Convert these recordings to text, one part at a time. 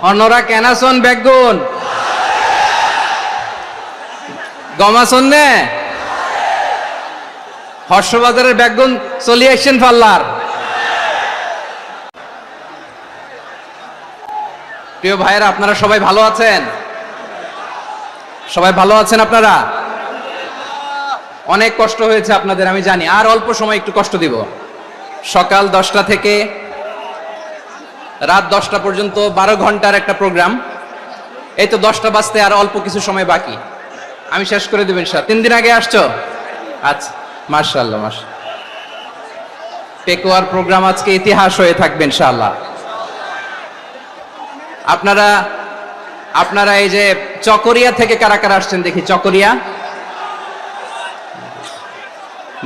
অন্যরা কেনাসন বেগুন গমাসন নে হর্ষবাজারের বেগুন চলিয়ে আসছেন পাল্লার। প্রিয় ভাইয়েরা, আপনারা সবাই ভালো আছেন? সবাই ভালো আছেন? আপনারা অনেক কষ্ট হয়েছে আপনাদের, আমি জানি। আর অল্প সময় একটু কষ্ট দিব। সকাল 10টা থেকে রাত 10টা পর্যন্ত 12 ঘন্টার একটা প্রোগ্রাম। এই তো 10টা বাজতে আর অল্প কিছু সময় বাকি, আমি শেষ করে দেব ইনশাআল্লাহ। 3 দিন আগে আসছো? আচ্ছা, মাশাআল্লাহ মাশাআল্লাহ। পেকুয়ার প্রোগ্রাম আজকে ইতিহাস হয়ে থাকবে ইনশাআল্লাহ। আপনারা এই যে চকরিয়া থেকে কারা কারা আসছেন দেখি? চকরিয়া,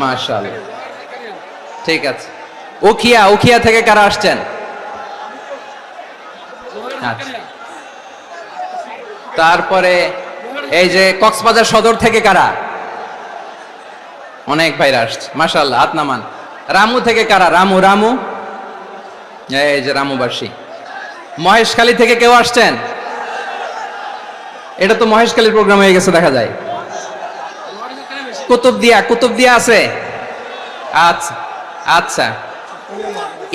মাশাআল্লাহ, ঠিক আছে। উখিয়া থেকে কারা আসছেন? আচ্ছা। তারপরে এই যে কক্সবাজার সদর থেকে কারা? অনেক ভাইরা আসছে, মাশাআল্লাহ, হাত নামান। রামু থেকে কারা? রামু, এই যে রামুবাসী। মহেশখালী থেকে কেউ আসছেন? এটা তো মহেশখালীর প্রোগ্রাম হয়ে গেছে দেখা যায়। কুতুবদিয়া আছে? আচ্ছা আচ্ছা।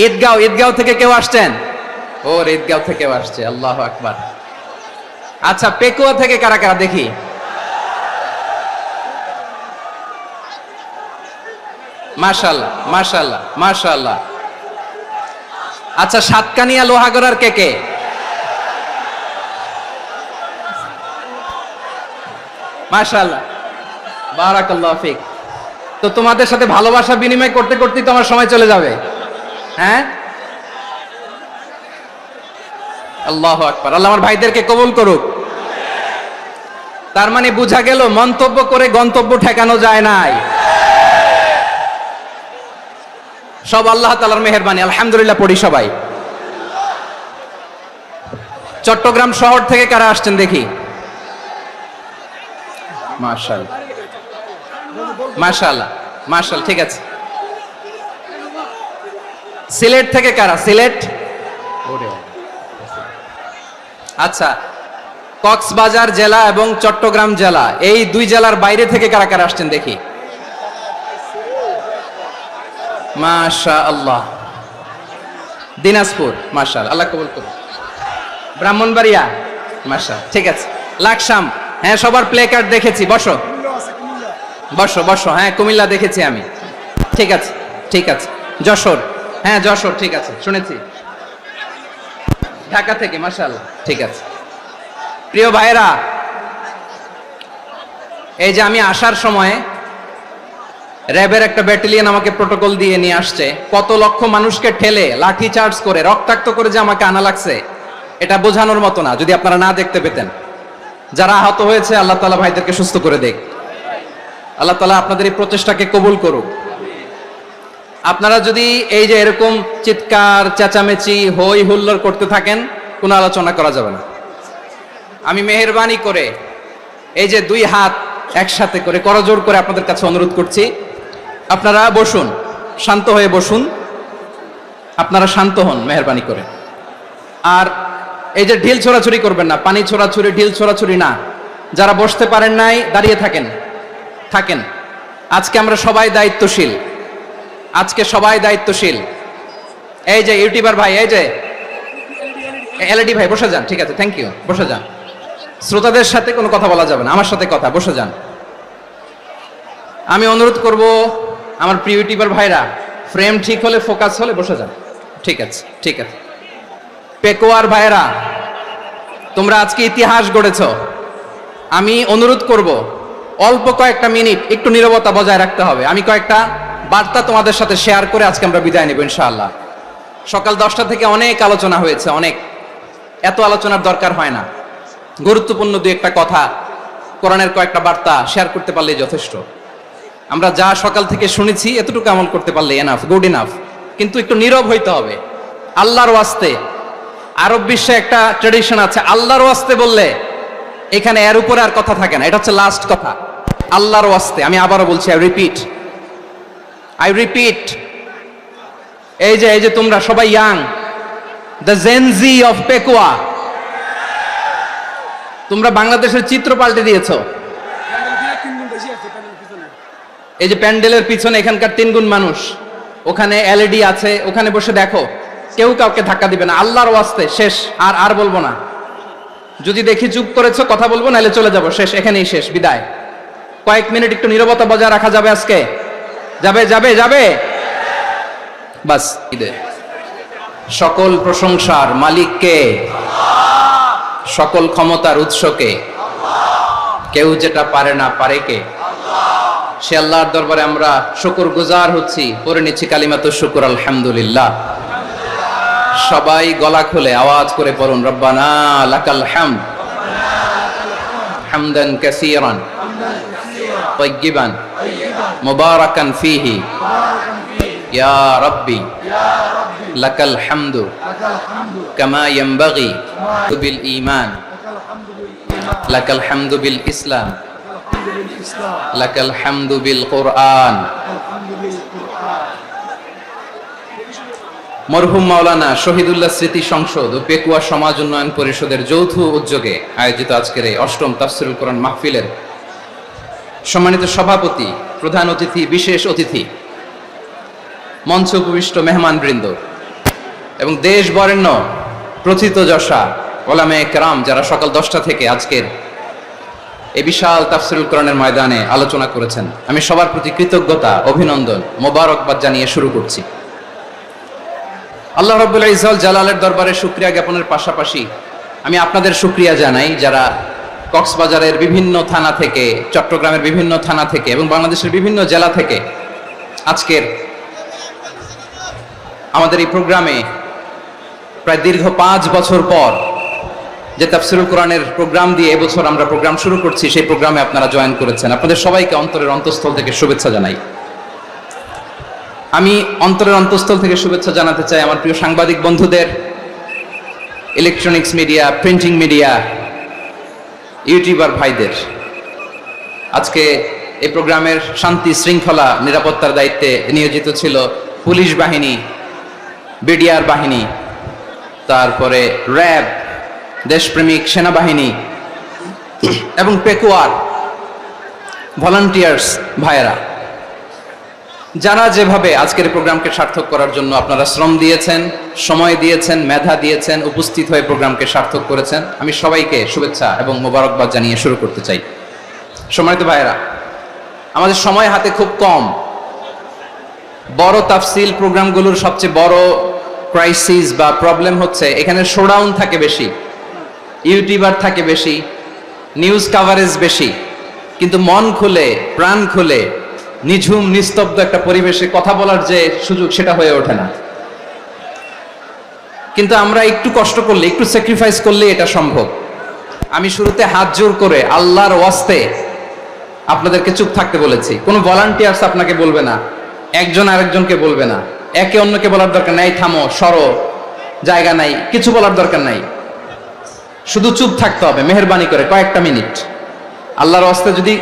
ঈদগাঁও থেকে কেউ আসছেন? ওর ঈদগাঁও থেকেও আসছে, আল্লাহু আকবার। আচ্ছা, পেকুয়া থেকে কারা কারা দেখি? মাশাআল্লাহ মাশাআল্লাহ মাশাআল্লাহ। আচ্ছা, সাতকানিয়া লোহাগড়ার কে? মাশাআল্লাহ, বারাকাল্লাহু ফিক। তো তোমাদের সাথে ভালোবাসা বিনিময় করতে করতেই তো আমার সময় চলে যাবে। হ্যাঁ, আল্লাহু আকবার। আল্লাহ আমার ভাইদেরকে কবুল করুক। তার মানে বোঝা গেল মন্তব্য করে গন্তব্য ঠেকানো যায় নাই। সব আল্লাহ তাআলার মেহেরবানি, আলহামদুলিল্লাহ পড়ি সবাই। চট্টগ্রাম শহর থেকে কারা আসছেন দেখি? মাশাআল্লাহ মাশাআল্লাহ মাশাআল্লাহ, ঠিক আছে। সিলেট থেকে কারা? সিলেট, আচ্ছা। কক্সবাজার জেলা এবং চট্টগ্রাম জেলা, এই দুই জেলার বাইরে থেকে কারা কারা আসছেন দেখি? মাশাআল্লাহ। দিনাজপুর, মাশাআল্লাহ, আল্লাহ কবুল করুন। ব্রাহ্মণবাড়িয়া, মাশাআল্লাহ, ঠিক আছে। লাকসাম, হ্যাঁ, সবার প্লে কার্ড দেখেছি। বসো বসো। হ্যাঁ, কুমিল্লা দেখেছি আমি, ঠিক আছে ঠিক আছে। যশোর, হ্যাঁ যশোর, ঠিক আছে, শুনেছি। ঢাকা থেকে, মাশাআল্লাহ, ঠিক আছে। প্রিয় ভাইরা, এই যে আমি আসার সময় র্যাবের একটা ব্যাটালিয়ন আমাকে প্রোটোকল দিয়ে নিয়ে আসছে। কত লক্ষ মানুষকে ঠেলে লাঠি চার্জ করে রক্তাক্ত করে যে আমাকে আনা লাগছে, এটা বোঝানোর মতো না। যদি আপনারা না দেখতে পেতেন। যারা আহত হয়েছে, আল্লাহ তাআলা ভাইদেরকে সুস্থ করে দেখ। আল্লাহ তাআলা আপনাদের এই প্রচেষ্টাকে কবুল করুক। আপনারা যদি এই যে এরকম চিৎকার চেঁচামেচি হই হুল্লোড় করতে থাকেন, কোনো আলোচনা করা যাবে না। আমি মেহেরবানি করে এই যে 2 হাত একসাথে করে করজোড় করে আপনাদের কাছে অনুরোধ করছি, আপনারা বসুন, শান্ত হয়ে বসুন। আপনারা শান্ত হন মেহেরবানি করে। আর এই যে ঢিল ছোড়াছুরি করবেন না, পানি ছোড়াছুরি, ঢিল ছোড়াছুরি না। যারা বসতে পারেন নাই, দাঁড়িয়ে থাকেন। আজকে আমরা সবাই দায়িত্বশীল, এই যে ইউটিউবার ভাই, এই যে এলইডি ভাই, বসে যান, ঠিক আছে, থ্যাংক ইউ, বসে যান। শ্রোতাদের সাথে কোনো কথা বলা যাবে না, আমার সাথে কথা, বসে যান। আমি অনুরোধ করব আমার প্রিয় ইউটিউবার ভাইরা, ফ্রেম ঠিক হলে, ফোকাস হলে বসে যান, ঠিক আছে ঠিক আছে। পেকুয়ার ভাইরা, তোমরা আজকে ইতিহাস গড়েছ। আমি অনুরোধ করব অল্প কয়েকটা মিনিট একটু নীরবতা বজায় রাখতে হবে। আমি কয়েকটা বার্তা তোমাদের সাথে শেয়ার করে আজকে আমরা বিদায় নেব ইনশাআল্লাহ। সকাল 10টা থেকে অনেক আলোচনা হয়েছে, এত আলোচনার দরকার হয় না। গুরুত্বপূর্ণ 2-1টা কথা, কোরআনের কয়েকটা বার্তা শেয়ার করতে পারলেই যথেষ্ট। আমরা যা সকাল থেকে শুনেছি এতটুকু আমল করতে পারলে এনাফ, গুড ইনাফ। কিন্তু একটু নীরব হইতে হবে আল্লাহর ওয়াস্তে। আরব বিশ্বে একটা ট্র্যাডিশন আছে, আল্লাহর ওয়াস্তে বললে এখানে এর উপরে আর কথা থাকে না। এটা হচ্ছে লাস্ট কথা, আল্লাহর ওয়াস্তে। আমি আবারও বলছি, আই রিপিট, এই যে তোমরা সবাই young, the Gen Z of Pekua, তোমরা বাংলাদেশের চিত্র পাল্টে দিয়েছো। এই যে প্যান্ডেলের পিছনে এখানকার 3 গুণ মানুষ, ওখানে এলইডি আছে, ওখানে বসে দেখো, কেউ কাউকে ধাক্কা দিবে না, আল্লাহর ওয়াস্তে শেষ। আর বলবো না, যদি দেখি চুপ করেছো কথা বলবো, নাহলে চলে যাবো, শেষ, এখানেই শেষ, বিদায়। কয়েক মিনিট একটু নীরবতা বজায় রাখা যাবে আজকে? যাবে যাবে যাবে? বাস। সকল প্রশংসার মালিককে, সকল ক্ষমতার উৎসকে, কেউ যেটা পারে না পারে কে? সে আল্লাহর দরবারে আমরা শুকর গুজার হচ্ছি, পড়ে নিচ্ছি কালিমাতু শুকর, আলহামদুলিল্লাহ। সবাই গলা খুলে আওয়াজ করে পড়ুন, রব্বানা লাকাল হামদ হামদান কাসীরান তাইয়্যিবান মুবারাকান ফীহি ইয়া রাব্বি লাকাল হামদু কামা ইয়ানবাগি বিল ঈমান লাকাল হামদু বিল ইসলাম লাকাল হামদু বিল কুরআন। মরহুম মাওলানা শহীদুল্লাহ স্মৃতি সংসদ ও পেকুয়া সমাজ উন্নয়ন পরিষদের যৌথ উদ্যোগে আয়োজিত আজকের এই ৮ম তাফসীরুল কোরআন মাহফিলের সম্মানিত সভাপতি, প্রধান অতিথি, বিশেষ অতিথি, মঞ্চে উপবিষ্ট মেহমানবৃন্দ এবং দেশ বরেণ্য প্রথিতযশা ওলামায়ে কেরাম যারা সকাল 10টা থেকে আজকের এই বিশাল তাফসীরুল কোরআনের ময়দানে আলোচনা করেছেন, আমি সবার প্রতি কৃতজ্ঞতা, অভিনন্দন, মোবারকবাদ জানিয়ে শুরু করছি। আল্লাহ রাব্বুল ইজ্জত জালালের দরবারে শুকরিয়া জ্ঞাপনের পাশাপাশি আমি আপনাদের শুকরিয়া জানাই যারা কক্সবাজারের বিভিন্ন থানা থেকে, চট্টগ্রামের বিভিন্ন থানা থেকে এবং বাংলাদেশের বিভিন্ন জেলা থেকে আজকের আমাদের এই প্রোগ্রামে প্রায় দীর্ঘ 5 বছর পর যে তাফসীরুল কোরআনের প্রোগ্রাম দিয়ে এবছর আমরা প্রোগ্রাম শুরু করছি, সেই প্রোগ্রামে আপনারা জয়েন করেছেন। আপনাদের সবাইকে অন্তরের অন্তঃস্থল থেকে শুভেচ্ছা জানাই। আমি অন্তরের অন্তঃস্থল থেকে শুভেচ্ছা জানাতে চাই আমার প্রিয় সাংবাদিক বন্ধুদের, electronics media, printing media, YouTuber ভাইদের। আজকে এই প্রোগ্রামের শান্তি শৃঙ্খলা নিরাপত্তার দায়িত্বে নিয়োজিত ছিল পুলিশ বাহিনী, বিডিআর বাহিনী, তারপরে র্যাব, দেশপ্রেমিক সেনাবাহিনী এবং পেকুয়ার ভলান্টিয়ার্স ভাইয়েরা, যারা যেভাবে আজকের প্রোগ্রামকে সার্থক করার জন্য আপনারা শ্রম দিয়েছেন, সময় দিয়েছেন, মেধা দিয়েছেন, উপস্থিত হয়ে প্রোগ্রামকে সার্থক করেছেন, আমি সবাইকে শুভেচ্ছা এবং মোবারকবাদ জানিয়ে শুরু করতে চাই। সম্মানিত ভাইয়েরা, আমাদের সময় হাতে খুব কম। বড় তাফসীল প্রোগ্রামগুলোর সবচেয়ে বড় ক্রাইসিস বা প্রবলেম হচ্ছে এখানে শোডাউন থাকে বেশি, ইউটিউবার থাকে বেশি, নিউজ কাভারেজ বেশি, কিন্তু মন খুলে, প্রাণ খুলে, নিঝুম নিস্তব্ধ একটা পরিবেশে কথা বলার যে সুযোগ, সেটা হয়ে ওঠে না। কিন্তু আমরা একটু কষ্ট করলে, একটু স্যাক্রিফাইস করলে এটা সম্ভব। আমি শুরুতে হাত জোর করে আল্লাহর ওয়াস্তে আপনাদেরকে চুপ থাকতে বলেছি। কোনো ভলান্টিয়ার্স আপনাকে বলবে না, একজন আরেকজনকে বলবে না, একে অন্যকে বলার দরকার নাই, থামো, সরো, জায়গা নাই, কিছু বলার দরকার নাই, শুধু চুপ থাকতে হবে মেহেরবানি করে কয়েকটা মিনিট। আল্লাহর ওয়াস্তে যদি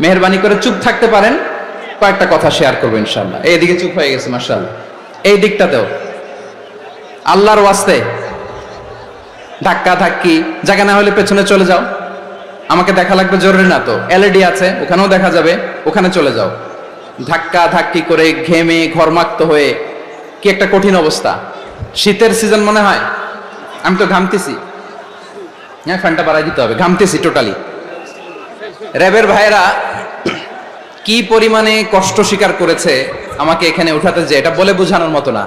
মেহেরবানি করে চুপ থাকতে পারেন, কয়েকটা কথা শেয়ার করবো ইনশাআল্লাহ। এইদিকে চুপ হয়ে গেছে মাশাআল্লাহ, এই দিকটাতেও আল্লাহর ওয়াস্তে ধাক্কা ধাক্কি জায়গা না হলে পেছনে চলে যাও, আমাকে দেখা লাগবে জরুরি না তো, এলইডি আছে ওখানেও দেখা যাবে, ওখানে চলে যাও। ধাক্কা ধাক্কি করে ঘেমে ঘরমাক্ত হয়ে কি একটা কঠিন অবস্থা। শীতের সিজন মনে হয়, আমি তো ঘামতেছি, হ্যাঁ ফ্যানটা বাড়াই দিতে হবে, ঘামতেছি টোটালি। র্যাবের ভাইয়েরা কি পরিমাণে কষ্ট স্বীকার করেছে আমাকে এখানে উঠাতে, যে এটা বলে বোঝানোর মতো না।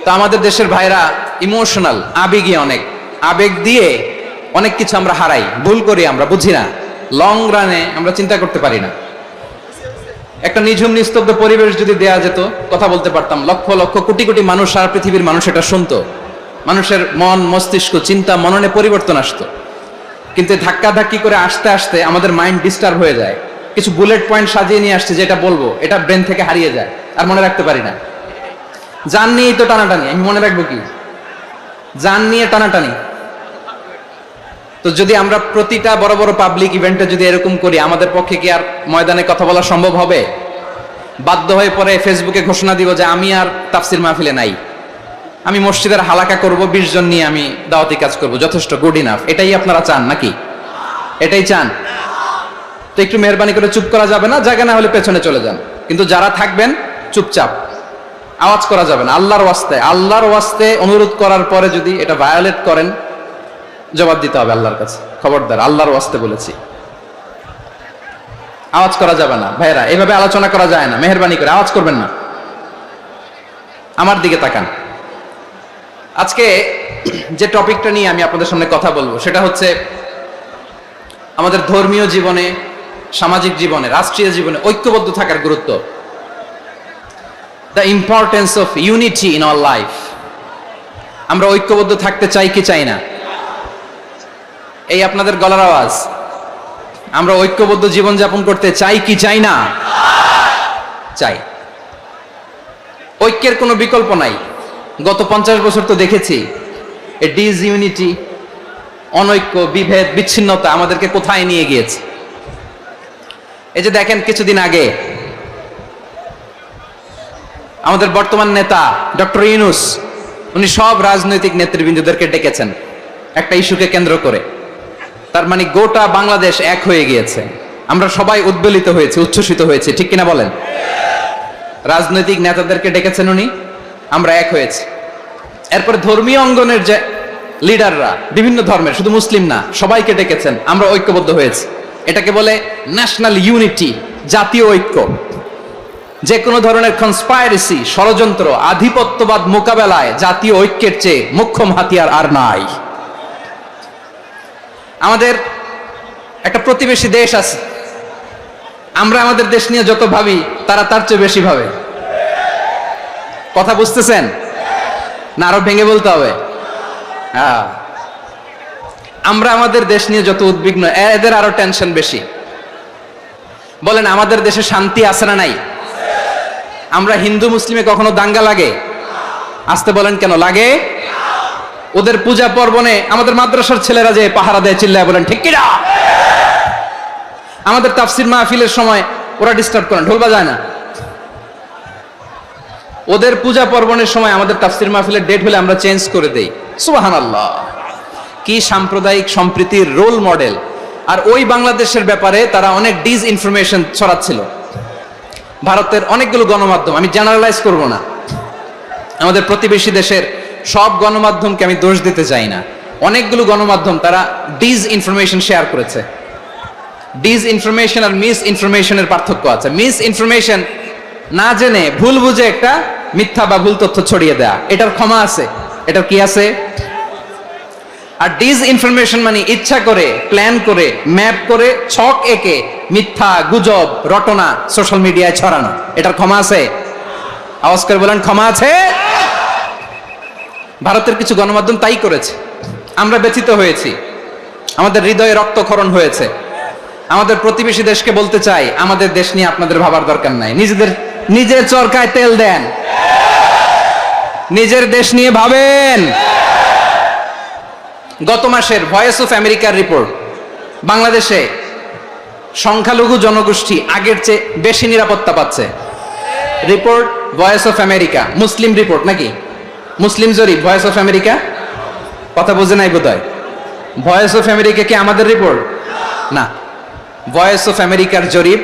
তো আমাদের দেশের ভাইরা ইমোশনাল, আবেগী, অনেক আবেগ দিয়ে অনেক কিছু আমরা হারাই, ভুল করি, আমরা বুঝি না, লং রানে আমরা চিন্তা করতে পারি না। একটা নিঝুম নিস্তব্ধ পরিবেশ যদি দেয়া যেত, কথা বলতে পারতাম, লক্ষ লক্ষ কোটি কোটি মানুষ, সারা পৃথিবীর মানুষ এটা শুনতো, মানুষের মন, মস্তিষ্ক, চিন্তা, মননে পরিবর্তন আসতো। কিন্তু ধাক্কা ধাক্কি করে আসতে আসতে আমাদের মাইন্ড ডিস্টার্ব হয়ে যায়। কিছু বুলেট পয়েন্ট সাজিয়ে নিয়ে আসছে, যেটা বলবো এটা ব্রেন থেকে হারিয়ে যায়, আর মনে রাখতে পারি না। জান নিয়েই তো টানাটানি, আমি মনে রাখবো কি? জান নিয়ে টানাটানি। তো যদি আমরা প্রতিটা বড় বড় পাবলিক ইভেন্টে যদি এরকম করি, আমাদের পক্ষে কি আর ময়দানে কথা বলা সম্ভব হবে? বাধ্য হয়ে পরে ফেসবুকে ঘোষণা দিব যে আমি আর তাফসির মাহফিলে নাই, আমি মসজিদের হালাকা করব, 20 জন নিয়ে আমি দাওয়াতি কাজ করব, যথেষ্ট, গুড ইনাফ। এটাই আপনারা চান নাকি? এটাই চান? তো একটু মেহরবানি করে চুপ করা যাবে না? জায়গা না হলে পেছনে চলে যান, কিন্তু যারা থাকবেন চুপচাপ, আওয়াজ করা যাবে না। আল্লাহর ওয়াস্তে অনুরোধ করার পরে যদি এটা ভায়োলেট করেন, জবাব দিতে হবে আল্লাহর কাছে। খবরদার, আল্লাহর ওয়াস্তে বলেছি, আওয়াজ করা যাবে না। ভাইরা, এভাবে আলোচনা করা যায় না, মেহরবানি করে আওয়াজ করবেন না। আমার দিকে তাকান। আজকে যে টপিকটা নিয়ে আমি আপনাদের সামনে কথা বলবো সেটা হচ্ছে আমাদের ধর্মীয় জীবনে, সামাজিক জীবনে, রাষ্ট্রীয় জীবনে ঐক্যবদ্ধ থাকার গুরুত্ব। The importance of unity in our life. আমরা ঐক্যবদ্ধ থাকতে চাই কি চাই না? এই আপনাদের গলার আওয়াজ। আমরা ঐক্যবদ্ধ জীবনযাপন করতে চাই কি চাই না? চাই। ঐক্যের কোনো বিকল্প নাই। গত 50 বছর তো দেখেছি এ ডিসইউনিটি, অনৈক্য, বিভেদ, বিচ্ছিন্নতা আমাদেরকে কোথায় নিয়ে গিয়েছে। এই যে দেখেন, কিছুদিন আগে আমাদের বর্তমান নেতা ডক্টর ইউনূস, উনি সব রাজনৈতিক নেতৃবৃন্দদেরকে ডেকেছেন একটা ইস্যুকে কেন্দ্র করে। তার মানে গোটা বাংলাদেশ এক হয়ে গিয়েছে। আমরা সবাই উদ্বেলিত হয়েছে, উচ্ছ্বসিত হয়েছে, ঠিক কিনা বলেন? রাজনৈতিক নেতাদেরকে ডেকেছেন উনি, আমরা এক হয়েছে। এরপরে ধর্মীয় অঙ্গনের যে লিডাররা, বিভিন্ন ধর্মের, শুধু মুসলিম না, সবাইকে ডেকেছেন, আমরা ঐক্যবদ্ধ হয়েছে। এটাকে বলে ন্যাশনাল ইউনিটি, জাতীয় ঐক্য। যে কোনো ধরনের কনস্পাইরেসি, ষড়যন্ত্র, আধিপত্যবাদ মোকাবেলায় জাতীয় ঐক্যের চেয়ে মোক্ষম হাতিয়ার আর নাই। আমাদের একটা প্রতিবেশী দেশ আছে, আমরা আমাদের দেশ নিয়ে যত ভাবি তারা তার চেয়ে বেশি ভাবে। কথা বুঝতেছেন না? আরো ভেঙে বলতে হবে। হ্যাঁ, আমরা আমাদের দেশ নিয়ে যত উদ্বিগ্ন, এদের আরো টেনশন বেশি। বলেন, আমাদের দেশে শান্তি আছে না নাই? আমরা হিন্দু মুসলিমে কখনো দাঙ্গা লাগে? আসতে বলেন, কেন লাগে? ওদের পূজা পার্বণে আমাদের মাদ্রাসার ছেলেরা যে পাহারা দেয়, চিল্লায় বলেন ঠিক কিনা? আমাদের তাফসির মাহফিলের সময় ওরা ডিস্টার্ব করেন, ঢোল বাজায় না। ওদের পূজা পার্বণের সময় আমাদের তাফসির মাহফিলের ডেট হলে আমরা চেঞ্জ করে দেই। সুবহানাল্লাহ, কি সাম্প্রদায়িক সম্প্রীতির রোল মডেল। আর ওই বাংলাদেশের ব্যাপারে তারা অনেক ডিসইনফরমেশন ছড়াচ্ছিল। ভারতের অনেকগুলো গণমাধ্যম, আমি জেনারেলাইজ করব না, আমাদের প্রতিবেশী দেশের সব গণমাধ্যমকে আমি দোষ দিতে চাই না, অনেকগুলো গণমাধ্যম তারা ডিসইনফরমেশন শেয়ার করেছে। ডিসইনফরমেশন আর মিস ইনফরমেশনের পার্থক্য আছে। মিস ইনফরমেশন না জেনে ভুল বুঝে একটা মিথ্যা বা ভুল তথ্য ছড়িয়ে দেয়া, এটার ক্ষমা আছে, এটার কি আছে? আর ডিসইনফরমেশন মানে ইচ্ছা করে, প্ল্যান করে, ম্যাপ করে, ছক এঁকে মিথ্যা, গুজব, রটনা সোশ্যাল মিডিয়ায় ছড়ানো, এটার ক্ষমা আছে? আওয়াজ করে বলেন, ক্ষমা আছে? ভারতের কিছু গণমাধ্যম তাই করেছে। আমরা ব্যথিত হয়েছি, আমাদের হৃদয়ে রক্তক্ষরণ হয়েছে। আমাদের প্রতিবেশী দেশকে বলতে চাই, আমাদের দেশ নিয়ে আপনাদের ভাবার দরকার নাই। নিজের চরকায় তেল দেন, নিজের দেশ নিয়ে ভাবেন। গত মাসের ভয়েস অফ আমেরিকার রিপোর্ট, বাংলাদেশে সংখ্যালঘু জনগোষ্ঠী আগের চেয়ে বেশি নিরাপত্তা পাচ্ছে। Report voice of America, Muslim report নাকি? মুসলিম জরিপ, ভয়েস অফ আমেরিকা। কথা বোঝে নাই বোধহয়। ভয়েস অফ আমেরিকা কি আমাদের রিপোর্ট? না, ভয়েস অফ আমেরিকার জরিপ,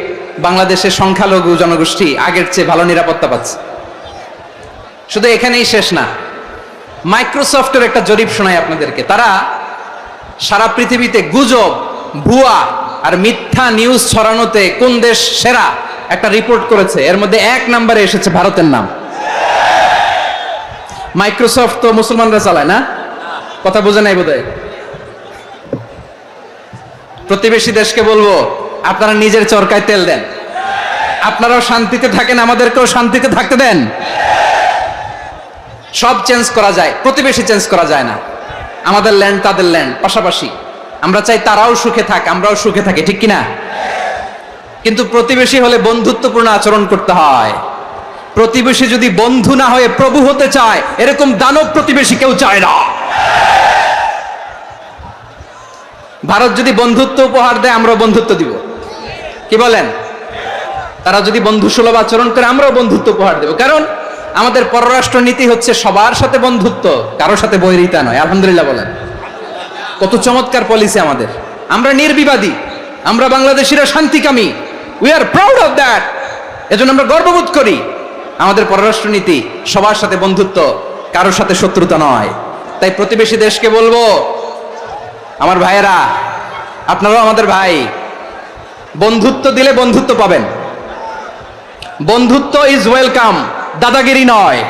বাংলাদেশের সংখ্যালঘু জনগোষ্ঠী আগের চেয়ে ভালো নিরাপত্তা পাচ্ছে। শুধু এখানেই শেষ না, মাইক্রোসফটের একটা জরিপ শোনায় আপনাদেরকে। তারা সারা পৃথিবীতে গুজব, ভুয়া আর মিথ্যা নিউজ ছড়ানোতে কোন দেশ সেরা একটা রিপোর্ট করেছে। এর মধ্যে 1 নম্বরে এসেছে ভারতের নাম। মাইক্রোসফট তো মুসলমানরা চালায় না? কথা বোঝে নাই বোধহয়। প্রতিবেশী দেশকে বলবো, আপনারা নিজের চরকায় তেল দেন, আপনারাও শান্তিতে থাকেন, আমাদেরকেও শান্তিতে থাকতে দেন। সব চেঞ্জ করা যায়, প্রতিবেশী চেঞ্জ করা যায় না। আমাদের ল্যান্ড তাদের ল্যান্ড, পাশাপাশি। আমরা চাই তারাও সুখে থাক, আমরাও সুখে থাকি, ঠিক কিনা? কিন্তু প্রতিবেশী হলে বন্ধুত্বপূর্ণ আচরণ করতে হয়। প্রতিবেশী যদি বন্ধু না হয়ে প্রভু হতে চায়, এরকম দানব প্রতিবেশী কেউ চায় না। ভারত যদি বন্ধুত্ব উপহার দেয়, আমরাও বন্ধুত্ব দিব, কি বলেন? তারা যদি বন্ধু সুলভ আচরণ করে, আমরাও বন্ধুত্ব উপহার দেব। কারণ আমাদের পররাষ্ট্র নীতি হচ্ছে সবার সাথে বন্ধুত্ব, কারোর সাথে বৈরিতা নয়। আলহামদুলিল্লাহ বলেন, কত চমৎকার পলিসি আমাদের। আমরা নির্বিবাদী, আমরা বাংলাদেশিরা শান্তিকামী, we are proud of that. এজন্য আমরা গর্ববোধ করি। আমাদের পররাষ্ট্র নীতি সবার সাথে বন্ধুত্ব, কারোর সাথে শত্রুতা নয়। তাই প্রতিবেশী দেশকে বলবো, আমার ভাইয়েরা, আপনারাও আমাদের ভাই, বন্ধুত্ব দিলে বন্ধুত্ব পাবেন। বন্ধুত্ব ইজ ওয়েলকাম, দাদাগিরি নয়।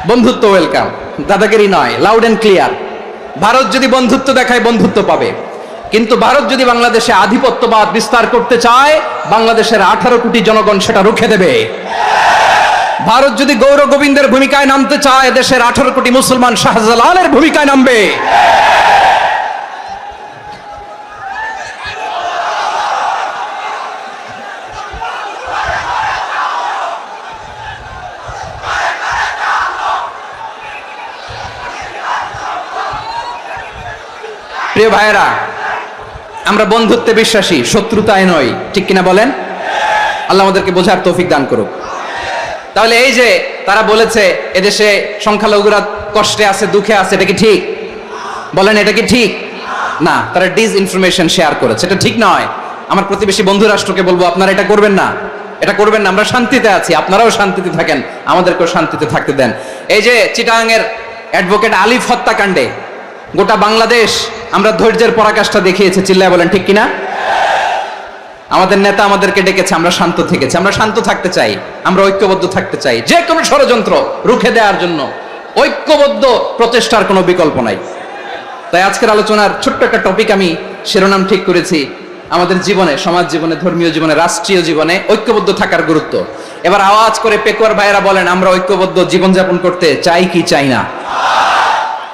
বন্ধুত্ব ওয়েলকাম, দাদাগিরি নয়, লাউড এন্ড ক্লিয়ার। ভারত যদি বন্ধুত্ব দেখায়, বন্ধুত্ব পাবে। কিন্তু ভারত যদি বাংলাদেশে আধিপত্যবাদ বিস্তার করতে চায়, বাংলাদেশের 18 কোটি জনগণ সেটা রুখে দেবে। ভারত যদি গৌর গোবিন্দের ভূমিকায় নামতে চায়, দেশের 18 কোটি মুসলমান শাহজালালের ভূমিকায় নামবে। প্রিয় ভাইয়েরা, আমরা বন্ধুত্বে বিশ্বাসী, শত্রুতায় নয়, ঠিক কিনা বলেন? আল্লাহ আমাদেরকে বোঝার তৌফিক দান করুক। তাহলে এই যে তারা বলেছে এদেশে সংখ্যালঘুরা কষ্টে আছে, দুঃখে আছে, এটা কি ঠিক? বলেন, এটা কি ঠিক? না, তারা ডিসইনফরমেশন শেয়ার করেছে, এটা ঠিক নয়। আমার প্রতিবেশী বন্ধু রাষ্ট্রকে বলবো, আপনারা এটা করবেন না, এটা করবেন না। আমরা শান্তিতে আছি, আপনারাও শান্তিতে থাকেন, আমাদেরকেও শান্তিতে থাকতে দেন। এই যে চিটাগাংয়ের অ্যাডভোকেট আলিফ হত্যাকাণ্ডে গোটা বাংলাদেশ আমরা ধৈর্যের পরাকাষ্ঠা দেখিয়েছে, চিল্লায় বলেন ঠিক কিনা? আমাদের নেতা আমাদেরকে ডেকেছে, আমরা শান্ত থেকেছি। আমরা শান্ত থাকতে চাই, আমরা ঐক্যবদ্ধ থাকতে চাই। যে কোনো ষড়যন্ত্র রুখে দেওয়ার জন্য ঐক্যবদ্ধ প্রচেষ্টার কোনো বিকল্প নাই। তাই আজকের আলোচনার ছোট্ট একটা টপিক আমি শিরোনাম ঠিক করেছি, আমাদের জীবনে, সমাজ জীবনে, ধর্মীয় জীবনে, রাষ্ট্রীয় জীবনে ঐক্যবদ্ধ থাকার গুরুত্ব। এবার আওয়াজ করে পেকুয়ার ভাইয়েরা বলেন, আমরা ঐক্যবদ্ধ জীবনযাপন করতে চাই কি চাই না?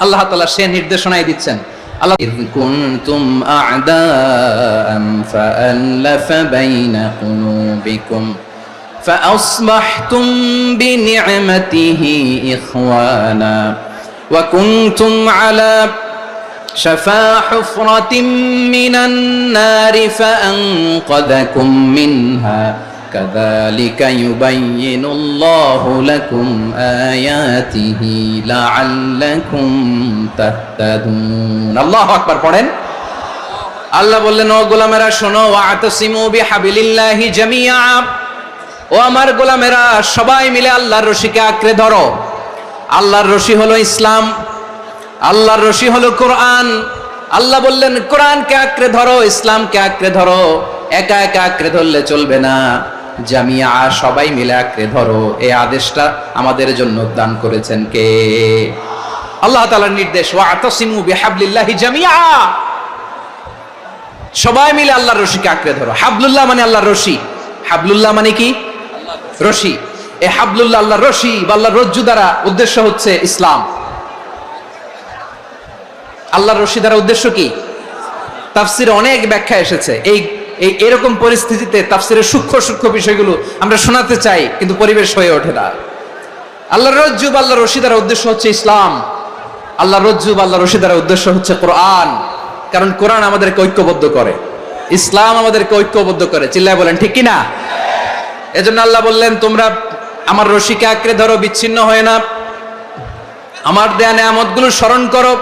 আল্লাহ তাআলা সে নির্দেশনাই দিচ্ছেন। আল্লাহ, إذ كنتم أعداء فألف بين قلوبكم فأصبحتم بنعمته إخوانا وكنتم على شفا حفرة من النار فأنقذكم منها كذلك يبين الله لكم آياته لعلكم تهتدون। আল্লাহু আকবার পড়েন। আল্লাহ বললেন, ও গোলামেরা শোনো, ওয়াতাসিমু বিহাবিলিল্লাহি জামিআ, ও আমার গোলামেরা সবাই মিলে আল্লাহর রশিকে আঁকড়ে ধরো। আল্লাহর রশি হলো ইসলাম, আল্লাহর রশি হলো কোরআন। আল্লাহ বললেন, কোরআনকে আঁকড়ে ধরো, ইসলামকে আঁকড়ে ধরো। একা একা আঁকড়ে ধরলে চলবে না, জামিয়া, সবাই মিলে আঁকড়ে ধরো। এই আদেশটা আমাদের জন্য দান করেছেন কে? আল্লাহ তাআলার নির্দেশ, ওয়াতাসিমু বিহাবলিল্লাহি জামিআ, সবাই মিলে আল্লাহর রশিকে আঁকড়ে ধরো। হাবলুল্লাহ মানে আল্লাহর রশি, হাবলুল্লাহ মানে কি? রশি। এই হাবলুল্লাহ, আল্লাহর রশি বা আল্লাহর রজ্জু দ্বারা উদ্দেশ্য হচ্ছে ইসলাম। আল্লাহর রশি দ্বারা উদ্দেশ্য কি? তাফসিরে অনেক ব্যাখ্যা এসেছে। এরকম পরিস্থিতিতে তাফসিরের সূক্ষ্ম সূক্ষ্ম বিষয়গুলো আমরা শোনাতে চাই, কিন্তু পরিবেশ হয়ে ওঠে না। আল্লাহর রজ্জু বা আল্লাহর রশি দ্বারা উদ্দেশ্য হচ্ছে ইসলাম। আল্লাহর রজ্জু বা আল্লাহর রশি দ্বারা উদ্দেশ্য হচ্ছে কোরআন, কারণ কোরআন আমাদেরকে ঐক্যবদ্ধ করে, ইসলাম আমাদেরকে ঐক্যবদ্ধ করে। চিল্লায় বলেন ঠিক কিনা? এজন্য আল্লাহ বললেন, তোমরা আমার রশিকে আঁকড়ে ধরো, বিচ্ছিন্ন হয় না। আমার দেয়া নেয়ামতগুলো স্মরণ করো।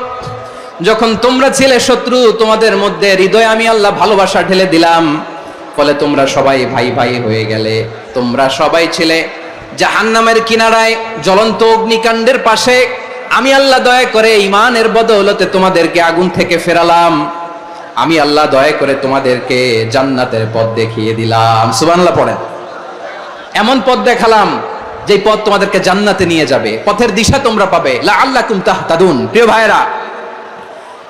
যখন তোমরা ছিলে শত্রু, তোমাদের মধ্যে হৃদয়ে আমি আল্লাহ ভালোবাসা ঢেলে দিলাম, ফলে তোমরা সবাই ভাই ভাই হয়ে গেলে। তোমরা সবাই ছিলে জাহান্নামের কিনারায়, জ্বলন্ত অগ্নিকাণ্ডের পাশে। আমি আল্লাহ দয়া করে ঈমানের বদৌলতে তোমাদেরকে আগুন থেকে ফেরালাম। আমি আল্লাহ দয়া করে তোমাদেরকে জান্নাতের পথ দেখিয়ে দিলাম। সুবহানাল্লাহ পড়েন। এমন পথ দেখালাম যে পথ তোমাদেরকে জান্নাতে নিয়ে যাবে, পথের দিশা তোমরা পাবে। লাআল্লাকুম তাহতাদুন। প্রিয় ভাইরা,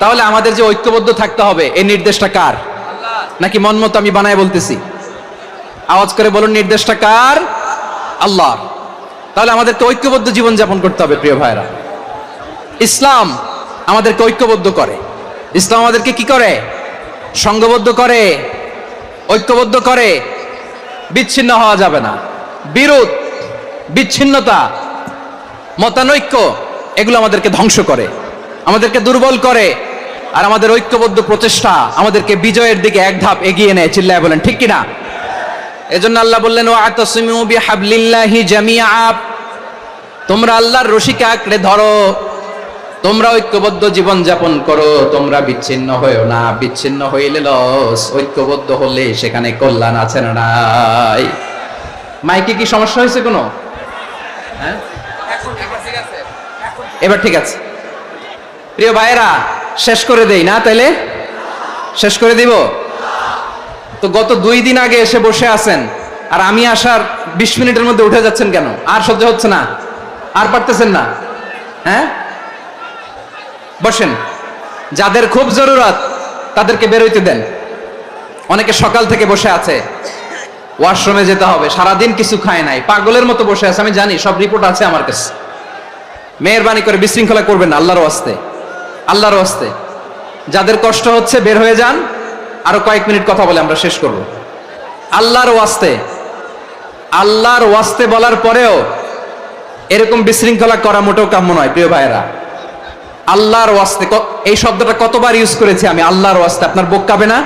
তাহলে আমাদের যে ঐক্যবদ্ধ থাকতে হবে, এই নির্দেশটা কার? নাকি মন মতো আমি বানায় বলতেছি? আওয়াজ করে বলুন, নির্দেশটা কার? আল্লাহ। তাহলে আমাদেরকে ঐক্যবদ্ধ জীবন যাপন করতে হবে। প্রিয় ভাইরা, ইসলাম আমাদেরকে ঐক্যবদ্ধ করে। ইসলাম আমাদেরকে কি করে? সংঘবদ্ধ করে, ঐক্যবদ্ধ করে। বিচ্ছিন্ন হওয়া যাবে না। বিরোধ, বিচ্ছিন্নতা, মতানৈক্য, এগুলো আমাদেরকে ধ্বংস করে, আমাদেরকে দুর্বল করে। আর আমাদের ঐক্যবদ্ধ প্রচেষ্টা আমাদেরকে বিজয়ের দিকে এক ধাপ এগিয়ে নেয়। চিল্লায় বলেন ঠিক কিনা? এজন্য আল্লাহ বললেন, ওয়াতাসিমু বিহাবলিল্লাহি জামিআ, তোমরা আল্লাহর রশিকে আঁকড়ে ধরো, তোমরা ঐক্যবদ্ধ জীবন যাপন করো, তোমরা বিচ্ছিন্ন হয়েও না। বিচ্ছিন্ন হইলে লস, ঐক্যবদ্ধ হলে সেখানে কল্যাণ আছে না নাই? মাইকে কি সমস্যা হয়েছে কোনো? হ্যাঁ, এবার ঠিক আছে। প্রিয় ভাইয়েরা, শেষ করে দেই না? তাইলে শেষ করে দিব তো। গত 2 দিন আগে এসে বসে আছেন, আর আমি আসার 20 মিনিটের মধ্যে উঠে যাচ্ছেন কেন? আর সহ্য হচ্ছে না? আর পারতেছেন না? হ্যাঁ, বসেন। যাদের খুব জরুরত তাদেরকে বের হইতে দেন। অনেকে সকাল থেকে বসে আছে, ওয়াশরুমে যেতে হবে, সারাদিন কিছু খায় নাই, পাগলের মতো বসে আছে। আমি জানি, সব রিপোর্ট আছে আমার কাছে। মেহেরবানি করে বিশৃঙ্খলা করবেন না, আল্লাহর ওয়াস্তে, আল্লাহর ওয়াস্তে। যাদের কষ্ট হচ্ছে বের হয়ে যান। আরো কয়েক মিনিট কথা বলে আমরা শেষ করব। আল্লাহর ওয়াস্তে, আল্লাহর ওয়াস্তে বলার পরেও এরকম বিশৃঙ্খলা করা মোটেও কাম্য নয়। প্রিয় ভাইয়েরা, আল্লাহর ওয়াস্তে, এই শব্দটা কতবার ইউজ করেছি আমি, আল্লাহর ওয়াস্তে। আপনার বুক কাঁপে না?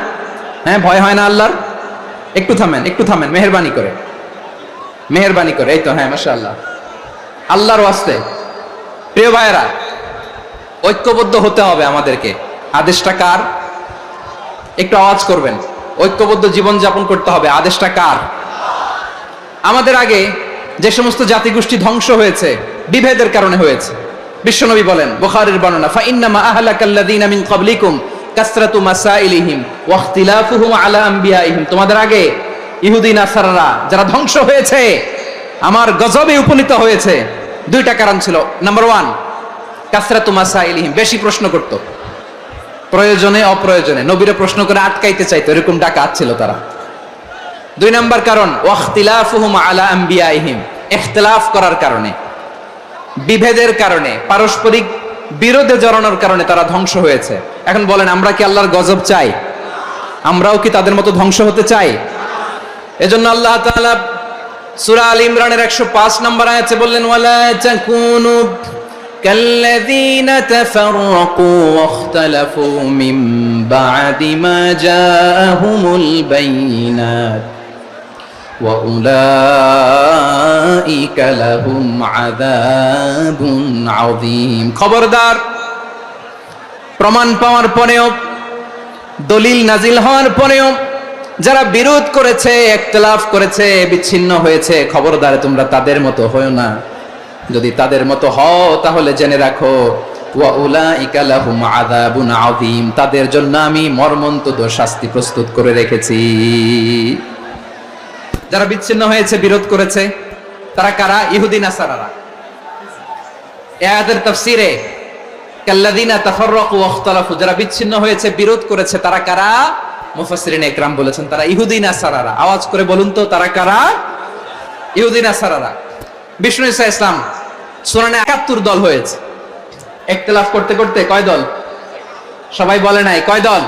হ্যাঁ, ভয় হয় না আল্লাহর? একটু থামেন, একটু থামেন, মেহেরবানি করে, মেহেরবানি করে। এই তো, হ্যাঁ, মাশাআল্লাহ। আল্লাহর ওয়াস্তে প্রিয় ভাইয়েরা, ঐক্যবদ্ধ হতে হবে আমাদেরকে। আদেশটা কার? একটু আওয়াজ করবেন। ঐক্যবদ্ধ জীবন যাপন করতে হবে, আদেশটা কার? আমাদের আগে যে সমস্ত জাতিগোষ্ঠী ধ্বংস হয়েছে বিভেদের কারণে হয়েছে। বিশ্বনবী বলেন, বুখারীর বর্ণনা, ফা ইন্নামা আহলাকাল্লাযীনা মিন ক্বাবলিকুম কাসরাতু মাসাইলিহিম ওয়া ইখতিলাফুহুম আলা আম্বিয়াইহিম। তোমাদের আগে ইহুদি নাসারারা যারা ধ্বংস হয়েছে, আমার গজবে উপনীত হয়েছে, 2টা কারণ ছিল। নাম্বার 1, কাসরাতু মাসাইলিহিম, বেশি প্রশ্ন করত, প্রয়োজনে অপ্রয়োজনে নবীরে প্রশ্ন করে আটকাইতে চাইতো, এরকম ডাকাত ছিল তারা। 2 নাম্বার কারণ, ওয়া ইখতিলাফুহুম আলা আম্বিয়াইহিম, ইখতিলাফ করার কারণে, বিভেদের কারণে, পারস্পরিক বিরোধে জড়ানোর কারণে তারা ধ্বংস হয়েছে। এখন বলেন, আমরা কি আল্লাহর গজব চাই? আমরাও কি তাদের মতো ধ্বংস হতে চাই? এজন্য আল্লাহ তাআলা সূরা আল ইমরানের 105 নম্বর আয়াতে বললেন, ওয়ালা তাকুনু কাল্লাযীনা তাফাররাকু ওয়াখতালাফু মিন বা'দি মা জাআহুমুল বাইয়িনাত ওয়া উলাইকা লাহুম আযাবুন আযীম। খবরদার, প্রমাণ পাওয়ার পরেও, দলিল নাজিল হওয়ার পরেও যারা বিরোধ করেছে, ইখতিলাফ করেছে, বিচ্ছিন্ন হয়েছে, খবরদার তোমরা তাদের মতো হয়ো না। যদি তাদের মতো হও তাহলে জেনে রাখো, ওয়া উলাইকা লাহুম আযাবুন আযীম, তাদের জন্য আমি মর্মন্তুদ শাস্তি প্রস্তুত করে রেখেছি। যারা বিচ্ছিন্ন হয়েছে, বিরোধ করেছে, তারা কারা? ইহুদি নাসারারা। এই আয়াতের তাফসীরে কাল্লাযীনা তাফাররাকু ওয়া ইখতালাফু, যারা বিচ্ছিন্ন হয়েছে, বিরোধ করেছে, তারা কারা? মুফাসসিরিনে ইকরাম বলেছেন তারা ইহুদি নাসারারা। আওয়াজ করে বলুন তো, তারা কারা? ইহুদি নাসারারা। বিষ্ণু ঈসা ইসলাম সুরানে 71 দল হয়েছে। ইখতিলাফ করতে করতে কয় দল? সবাই বলে নাই, কয় দল?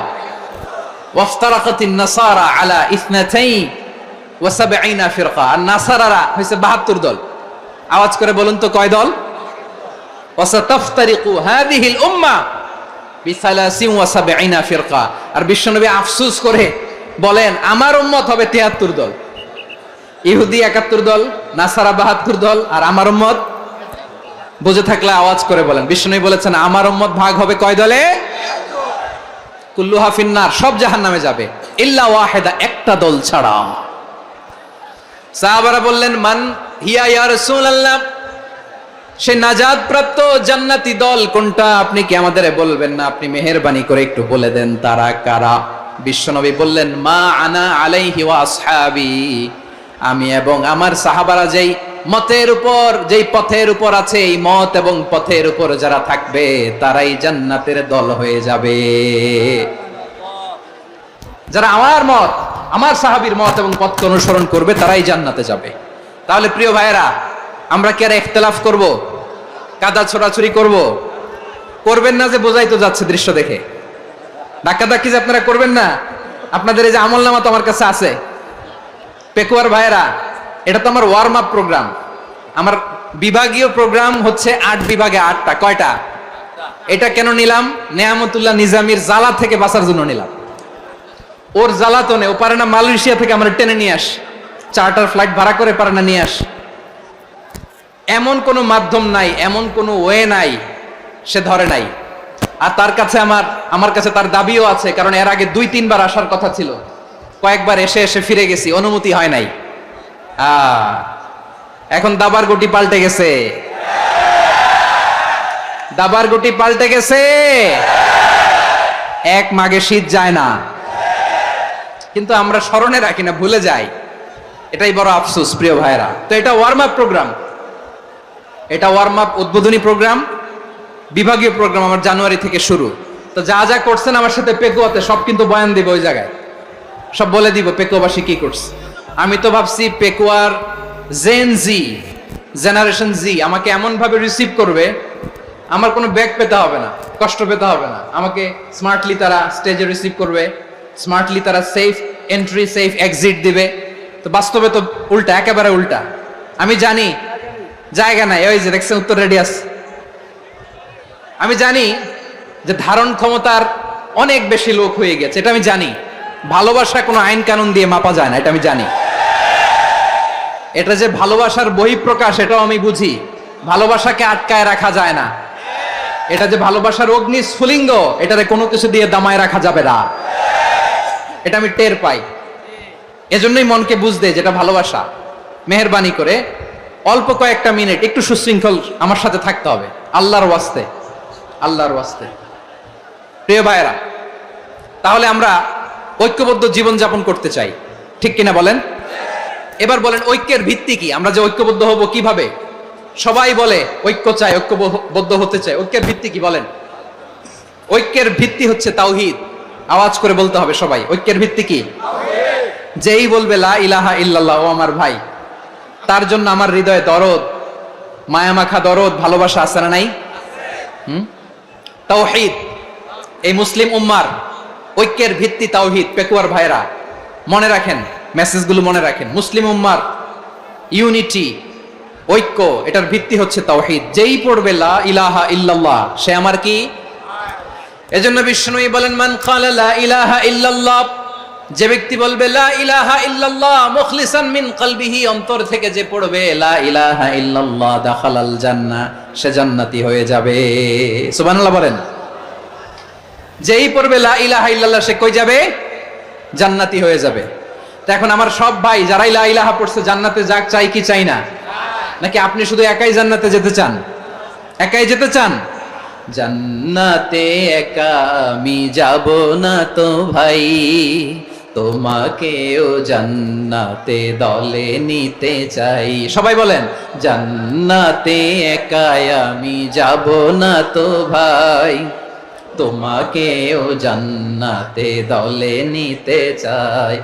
ওয়াফতারাকাতিন নাসারা আলা 72 ফিরকা, আর নাসারারা হইছে 72 দল। আওয়াজ করে বলুন তো, কয় দল? ওয়াসাতাফতারিকু হাযিহিল উম্মাহ বি73 ফিরকা। আর বিশ্বনবী আফসোস করে বলেন, আমার উম্মত হবে 73 দল। ইহুদি 71 দল, নাসারা 72 দল, আর আমার উম্মত, বুঝে থাকলে আওয়াজ করে বলেন। বিশ্বনবী বলেছেন, আমার উম্মত ভাগ হবে কয় দলে? কুল্লুহা ফিন্নার, সব জাহান্নামে যাবে, ইল্লা ওয়াহিদা, একটা দল ছাড়া। সাহাবারা বললেন, মান হিয়া ইয়া রাসূলুল্লাহ, সে নাজাত প্রাপ্ত জান্নাতি দল কোনটা? আপনি কি আমাদের বলবেন না? আপনি মেহেরবানি করে একটু বলে দেন তারা কারা। বিশ্বনবী বললেন, মা আনা আলাইহি ওয়া আসহাবি, আমি এবং আমার সাহাবারা যেই মতের উপর, যেই পথের উপর আছে, এই মত এবং পথের উপর যারা থাকবে তারাই জান্নাতের দল হয়ে যাবে। যারা আমার মত, আমার সাহাবীর মত এবং পথকে অনুসরণ করবে তারাই জান্নাতে যাবে। তাহলে প্রিয় ভাইয়েরা, আমরা কি আর ইখতিলাফ করব? কাদা ছোড়াছুরি করব? করবেন না যে বোঝাই তো যাচ্ছে দৃশ্য দেখে। ধাক্কাধাক্কি যে আপনারা করবেন না। আপনাদের এই যে আমলনামা তো আমার কাছে আছে। পেকুয়ার ভাইয়েরা, এটা তো আমার ওয়ার্ম আপ প্রোগ্রাম। আমার বিভাগীয় প্রোগ্রাম হচ্ছে 8 বিভাগে 8টা। কয়টা? এটা কেন নিলাম? নেয়ামতুল্লাহ নিজামীর জ্বালা থেকে বাঁচার জন্য নিলাম। ওর জ্বালাতনে ও পারে না মালয়েশিয়া থেকে আমরা টেনে নিয়ে আস, চার্টার ফ্লাইট ভাড়া করে পারে না নিয়ে আস। এমন কোনো মাধ্যম নাই, এমন কোনো ওয়ে নাই সে ধরে নাই। আর তার কাছে আমার কাছে তার দাবিও আছে, কারণ এর আগে 2-3 বার আসার কথা ছিল, কয়েকবার এসে এসে ফিরে গেছি, অনুমতি হয় নাই। এখন দাবার গুটি পাল্টে গেছে, দাবার গুটি পাল্টে গেছে। এক মাঘে শীত যায় না, কিন্তু আমরা স্মরণে রাখি না, ভুলে যাই। এটাই বড় আফসোস প্রিয় ভাইরা। তো এটা ওয়ার্ম আপ প্রোগ্রাম, এটা ওয়ার্ম আপ উদ্বোধনী প্রোগ্রাম, বিভাগীয় প্রোগ্রাম আমার জানুয়ারি থেকে শুরু। তো যা যা করছেন আমার সাথে পেকুয়াতে সব কিন্তু বয়ান দিব, ওই জায়গায় সব বলে দিব পেকুয়াবাসী কি করছে। আমি তো ভাবছি পেকুয়ার জেনারেশন জি আমাকে এমন ভাবে রিসিভ করবে, আমার কোনো ব্যাগ পেতে হবে না, কষ্ট পেতে হবে না, আমাকে স্মার্টলি তারা স্টেজে রিসিভ করবে, স্মার্টলি তারা সেফ এন্ট্রি সেফ এক্সিট দিবে। তো বাস্তবে তো উল্টা, একেবারে উল্টা। আমি জানি জায়গা নাই, ওই যে দেখছেন উত্তর রেডি আছে। আমি জানি যে ধারণ ক্ষমতার অনেক বেশি লোক হয়ে গেছে, এটা আমি জানি। ভালোবাসা কোনো আইন কানুন দিয়ে মাপা যায় না, এটা আমি জানি। এটা যে ভালোবাসার বহিঃপ্রকাশ এটাও আমি বুঝি, ভালোবাসাকে আটকায় রাখা যায় না। এটা যে ভালোবাসার অগ্নি স্ফুলিঙ্গ, এটারে কোনো কিছু দিয়ে দামায় রাখা যাবে না, এটা আমি টের পাই। এজন্যই মনকে বুঝতে যেটা ভালোবাসা। মেহেরবানি করে অল্প কয়েকটা মিনিট একটু সুশৃঙ্খল আমার সাথে থাকতে হবে, আল্লাহর ওয়াস্তে, আল্লাহর ওয়াস্তে। প্রিয় ভাইয়েরা, তাহলে আমরা ঐক্যবদ্ধ জীবন যাপন করতে চাই, ঠিক কিনা বলেন? এবার বলেন ঐক্যের ভিত্তি কি? আমরা যে ঐক্যবদ্ধ হব কিভাবে? সবাই বলে ঐক্য চাই, ঐক্যবদ্ধ হতে চাই। ঐক্যের ভিত্তি কি বলেন? ঐক্যের ভিত্তি হচ্ছে তাওহীদ। আওয়াজ করে বলতে হবে সবাই, ঐক্যের ভিত্তি কি? যেই বলবে লা ইলাহা ইল্লাল্লাহ, ও আমার ভাই, তার জন্য আমার হৃদয়ে দরদ, মায়ামাখা দরদ, ভালোবাসা আছে না নাই? তাওহীদ। এই মুসলিম উম্মার ঐক্যের ভিত্তি তাওহীদ। পেকুয়ার ভাইরা মনে রাখেন, মেসেজগুলো মনে রাখেন। মুসলিম উম্মার ইউনিটি, ঐক্য, এটার ভিত্তি হচ্ছে তাওহীদ। যেই পড়বে লা ইলাহা ইল্লাল্লাহ সে আমার কি? এজন্য বিষ্ণুই বলেন মান ক্বালা লা ইলাহা ইল্লাল্লাহ, যে ব্যক্তি বলবে লা ইলাহা ইল্লাল্লাহ মুখলিসান মিন কলবিহি, অন্তর থেকে যে পড়বে লা ইলাহা ইল্লাল্লাহ, দাখালাল জান্নাহ, সে জান্নাতি হয়ে যাবে। সুবহানাল্লাহ বলেন। যেই পড়বে লা ইলাহা ইল্লাল্লাহ সে কই যাবে? জান্নাতি হয়ে যাবে। তো এখন আমার সব ভাই যারাই লা ইলাহা পড়ছে জান্নাতে যাক, চাই কি চাই না? নাকি আপনি শুধু একাই জান্নাতে যেতে চান? একাই যেতে চান? জান্নাতে একা আমি যাব না তো ভাই, তোমাকেও জান্নাতে দলে নিতে চাই। সবাই বলেন জান্নাতে একা আমি যাব না তো ভাই, তোমাকেও জান্নাতে দলে নিতে চাই।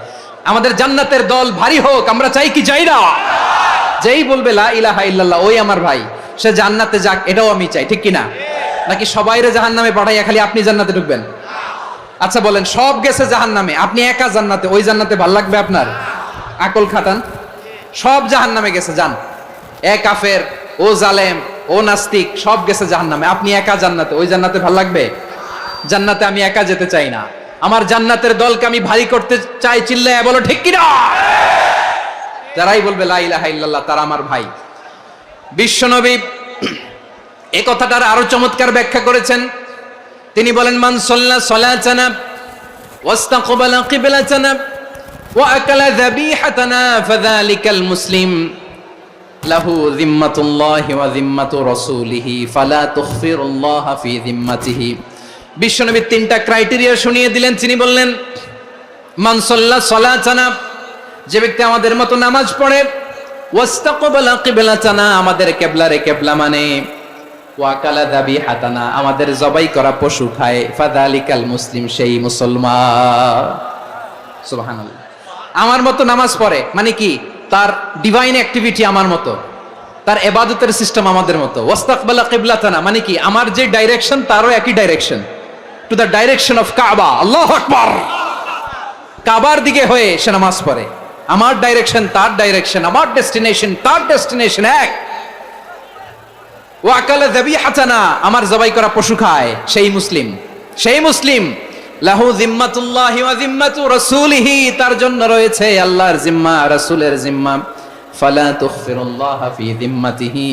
আমাদের জান্নাতের দল ভারী হোক, আমরা চাই কি চাই না? যেই বলবে লা ইলাহা ইল্লাল্লাহ ওই আমার ভাই, সে জান্নাতে যাক, এটাও আমি চাই, ঠিক কিনা? নাকি সবাইরে জাহান্নামে পাঠাইয়া খালি আপনি জান্নাতে ঢুকবেন? আচ্ছা বলেন, সব গেছে জাহান্নামে, আপনি একা জান্নাতে, ওই জান্নাতে ভাল লাগবে আপনার? আকল খাটান। সব জাহান্নামে গেছে, যান। এ কাফের, ও জালেম, ও নাস্তিক, সব গেছে জাহান্নামে, আপনি একা জান্নাতে, ওই জান্নাতে ভাল লাগবে? জান্নাতে আমি একা যেতে চাই না, আমার জান্নাতের দলকে আমি ভারী করতে চাই। চিল্লায় বলো ঠিক কিনা? যারাই বলবে লা ইলাহা ইল্লাল্লাহ তারা আমার ভাই। বিশ্বনবী এই কথাটার আরো চমৎকার ব্যাখ্যা করেছেন। তিনি বলেন মান সাল্লা সালাতানা ওয়াস্তাকবালা কিবলাতানা ওয়া আকালা যাবিহাতানা ফাযালিকাল মুসলিম লাহু যিম্মাতুল্লাহি ওয়া যিম্মাতু রাসূলিহি ফালা তুখফিরুল্লাহা ফি যিম্মাতিহি। বিশ্বনবী তিনটা ক্রাইটেরিয়া শুনিয়ে দিলেন। তিনি বললেন মান সাল্লা সালাতানা, যে ব্যক্তি আমাদের মতো নামাজ পড়ে, ওয়াস্তাকবালা কিবলাতানা, আমাদের কিবলারে কিবলা মানে, ওয়াকালা যাবিহাতানা, আমাদের জবাই করা পশু খায়, ফাযালিকাল মুসলিম, সেই মুসলমান। সুবহানাল্লাহ। আমার মতো নামাজ পড়ে মানে কি? তার ডিভাইন অ্যাক্টিভিটি আমার মতো, তার ইবাদতের সিস্টেম আমাদের মতো। ওয়াস্তাকবালা কিবলাতানা মানে কি? আমার যে ডাইরেকশন তারও একই direction, to the direction of কাবা। আল্লাহু আকবার। কাবার দিকে হয়ে সে নামাজ পড়ে। আমার ডাইরেকশন তার ডাইরেকশন, আমার ডেস্টিনেশন তার ডেস্টিনেশন এক। ওয়াকালা যাবিহাতানা, আমার জবাই করা পশু খায়, সেই মুসলিম, সেই মুসলিম। লাহু যিম্মাতুল্লাহি ওয়া যিম্মাতু রাসূলিহি, তার জন্য রয়েছে আল্লাহর জিম্মা, রাসূলের জিম্মা। ফালা তুখফিরুল্লাহ ফি যিম্মাতিহি,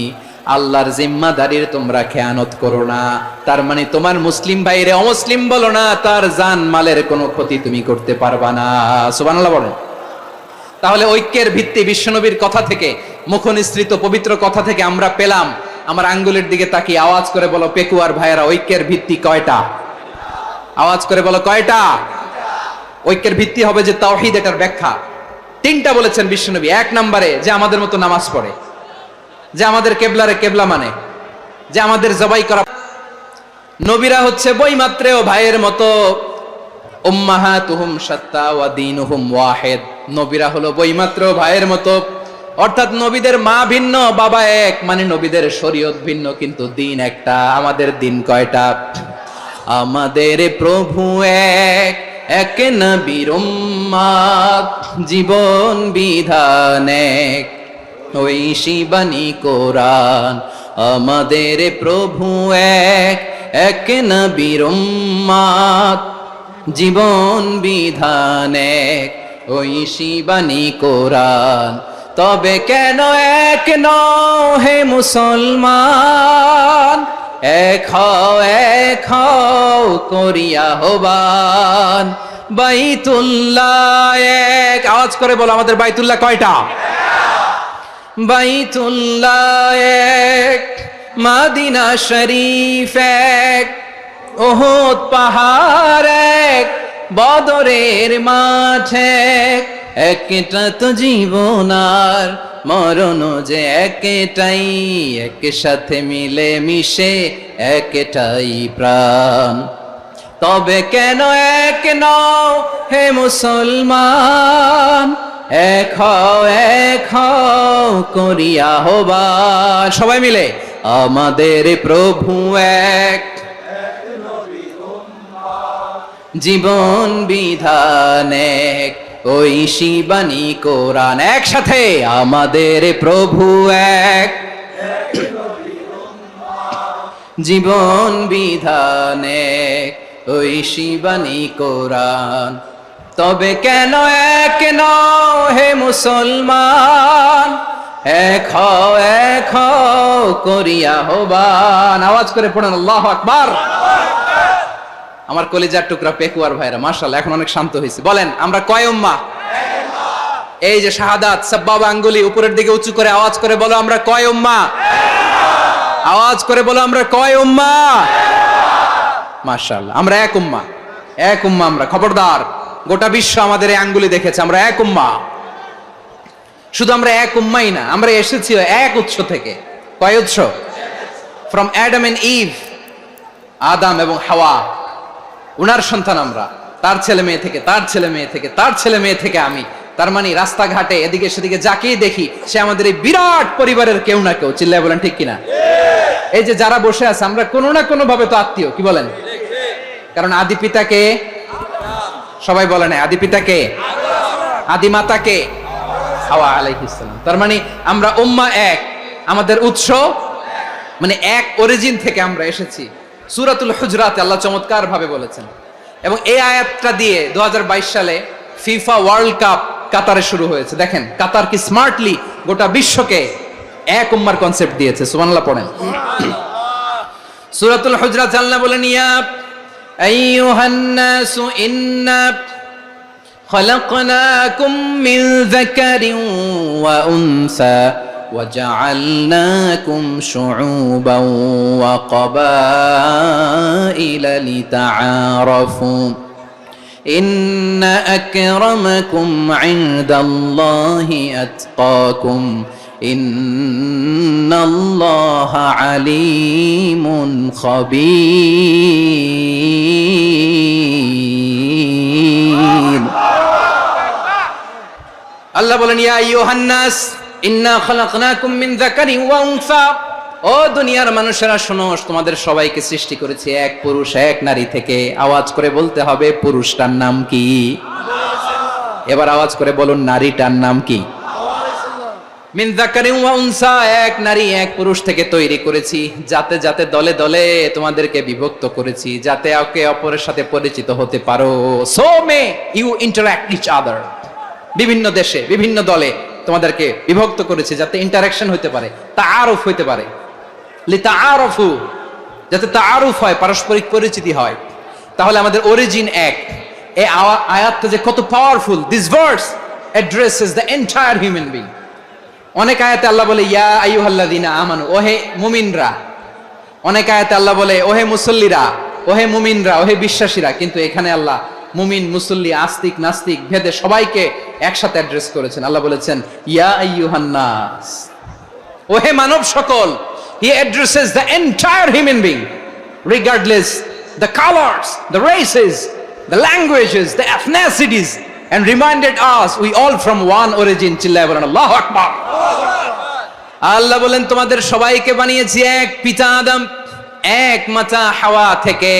আল্লাহর জিম্মাদারির তোমরা খেয়ানত করো না। তার মানে তোমার মুসলিম ভাইরে অমুসলিম বলো না, তার জান মালের কোনো ক্ষতি তুমি করতে পারবা না। সুবহানাল্লাহ বলেন। তাহলে ঐক্যের ভিত্তি বিশ্বনবীর কথা থেকে, মুখনিসৃত পবিত্র কথা থেকে আমরা পেলাম। আমার আঙ্গুলের দিকে তাকিয়ে আওয়াজ করে বলো পেকুয়ার ভাইয়েরা, ঐক্যের ভিত্তি কয়টা? আওয়াজ করে বলো কয়টা? ঐক্যের ভিত্তি হবে যে তাওহীদ, এটার ব্যাখ্যা তিনটা বলেছেন বিশ্বনবী। এক নম্বরে যে আমাদের মতো নামাজ পড়ে, যে আমাদের কেবলারে কেবলা মানে, যে আমাদের জবাই করা। নবীরা হচ্ছে বইমাত্রেও ভাইয়ের মতো। উম্মাহাতুহুম শাত্তা ওয়া দীনুহুম ওয়াহিদ, নবীরা হলো বইমাত্রেও ভাইয়ের মতো। অর্থাৎ নবীদের মা ভিন্ন, বাবা এক, মানে নবীদের শরীয়ত ভিন্ন, কিন্তু দিন একটা। আমাদের দিন কয়টা? আমাদের প্রভু এক, এক নবীর উম্মত, জীবন বিধান এক, ওই শিবানী কোরআন। আমাদের প্রভু এক, এক নবীর উম্মত, জীবন বিধান এক, ওই শিবানী কোরআন। তবে কেন এক নও হে মুসলমান, এক হও করিয়া হবান। বাইতুল্লাহ এক, আওয়াজ করে বলো আমাদের বাইতুল্লাহ কয়টা? বাইতুল্লাহ এক, মদিনা শরীফ এক, উহুদ পাহাড় এক, বদরের মাঠ এক। একটা তো জীবন আর মরণ যে একটাই, একসাথে মিলে মিশে একটাই প্রাণ। তবে কেন এক নও হে মুসলমান, এক হও করিয়া হবান। সবাই মিলে আমাদের প্রভু এক, জীবন বিধান এক, ওই শিবানী কোরআন। একসাথে আমাদের প্রভু এক, জীবন বিধান এক, ওই শিবানী কোরআন। তবে কেন এক নও হে মুসলমান, এক হও করিয়া হবান। আওয়াজ করে পড়েন আল্লাহু আকবার। আমার কলিজার টুকরা পেকুয়ার ভাইরা মাশাআল্লাহ এখন অনেক শান্ত হয়েছে। বলেন আমরা কয় উম্মাহ? এই যে শাহাদাত সাব্বাবা আঙ্গুলি উপরের দিকে উঁচু করে আওয়াজ করে বলো আমরা কয় উম্মাহ? আওয়াজ করে বলো আমরা কয় উম্মাহ? মাশাআল্লাহ আমরা এক উম্মাহ, এক উম্মাহ আমরা। খবরদার, গোটা বিশ্ব আমাদের এই আঙ্গুলি দেখেছে, আমরা এক উম্মাহ। শুধু আমরা এক উম্মাই না, আমরা এসেছি এক উৎস থেকে। কয় উৎস? ফ্রম অ্যাডাম এন্ড ইভ, আদম এবং হাওয়া, উনার সন্তান আমরা। তার ছেলে মেয়ে থেকে, তার ছেলে মেয়ে থেকে, তার ছেলে মেয়ে থেকে আমি। তার মানে রাস্তাঘাটে এদিকে সেদিকে যাকেই দেখি সে আমাদের এই বিরাট পরিবারের কেউ না কেউ। চিল্লায় বলেন ঠিক কিনা? এই যে যারা বসে আছে আমরা কোনো না কোনো ভাবে তো আত্মীয়, কি বলেন? কারণ আদি পিতাকে সবাই বলে না, আদি পিতাকে, আদি মাতাকে হাওয়া আলাইহিস সালাম। তার মানে আমরা উম্মাহ এক, আমাদের উৎস মানে এক অরিজিন থেকে আমরা এসেছি। সূরাতুল হুজরাতে আল্লাহ চমৎকার ভাবে বলেছেন। এবং এই আয়াতটা দিয়ে 2022 সালে ফিফা ওয়ার্ল্ড কাপ কাতারে শুরু হয়েছে। দেখেন কাতার কি স্মার্টলি গোটা বিশ্বকে এক উম্মার কনসেপ্ট দিয়েছে। সুবহানাল্লাহ পড়েন। সূরাতুল হুজরাত আল্লাহ বলেন ইয়া আইয়ুহান নাসু ইন্না খলাকনাকুম মিন যাকারিন ওয়া উনসা وجعلناكم شعوبا وقبائل لتعارفوا إن أكرمكم عند الله أتقاكم إن الله عليم خبير الله বলেন ইয়া আইয়ুহান নাস ইন্না খালাকনাকুম মিন যাকারিন ওয়া উনসা, ও দুনিয়ার মানুষেরা শোনো, তোমাদের সবাইকে সৃষ্টি করেছি এক পুরুষ এক নারী থেকে। আওয়াজ করে বলতে হবে পুরুষটার নাম কি? এবার আওয়াজ করে বলুন নারীটার নাম কি? মিন যাকারিন ওয়া উনসা, এক নারী এক পুরুষ থেকে তৈরি করেছি। যাতে যাতে দলে দলে তোমাদেরকে বিভক্ত করেছি, যাতে একে অপরের সাথে পরিচিত হতে পারো। So may you interact each other. বিভিন্ন দেশে বিভিন্ন দলে তোমাদেরকে বিভক্ত করেছি যাতে ইন্টারাকশন হইতে পারে, তাআরুফ হইতে পারে, লিতাআরফু, যাতে তাআরুফ হয়, পারস্পরিক পরিচিতি হয়। তাহলে আমাদের অরিজিন এক। এই আয়াতটা যে কত powerful! This verse addresses the entire human being. অনেক আয়াতে আল্লাহ বলে ইয়া আইয়ুহাল্লাযীনা আমানু, ওহে মুমিনরা। অনেক আয়াতে আল্লাহ বলে ওহে মুসল্লিরা, ওহে মুমিনরা, ওহে বিশ্বাসীরা। কিন্তু এখানে আল্লাহ মুমিন, মুসল্লি, আস্তিক, নাস্তিক ভেদে সবাইকে একসাথে অ্যাড্রেস করেছেন। আল্লাহ বলেছেন ইয়া আইয়ুহান নাস, ওহে মানব সকল। হি addresses the entire human being regardless the colours, the races, the languages, the এথনিসিটিস, and reminded us we all from one origin. চিল্লায় বলেন আল্লাহু আকবার। আল্লাহ বলেন তোমাদের সবাইকে বানিয়েছি এক পিতা আদম, এক মাতা হাওয়া থেকে,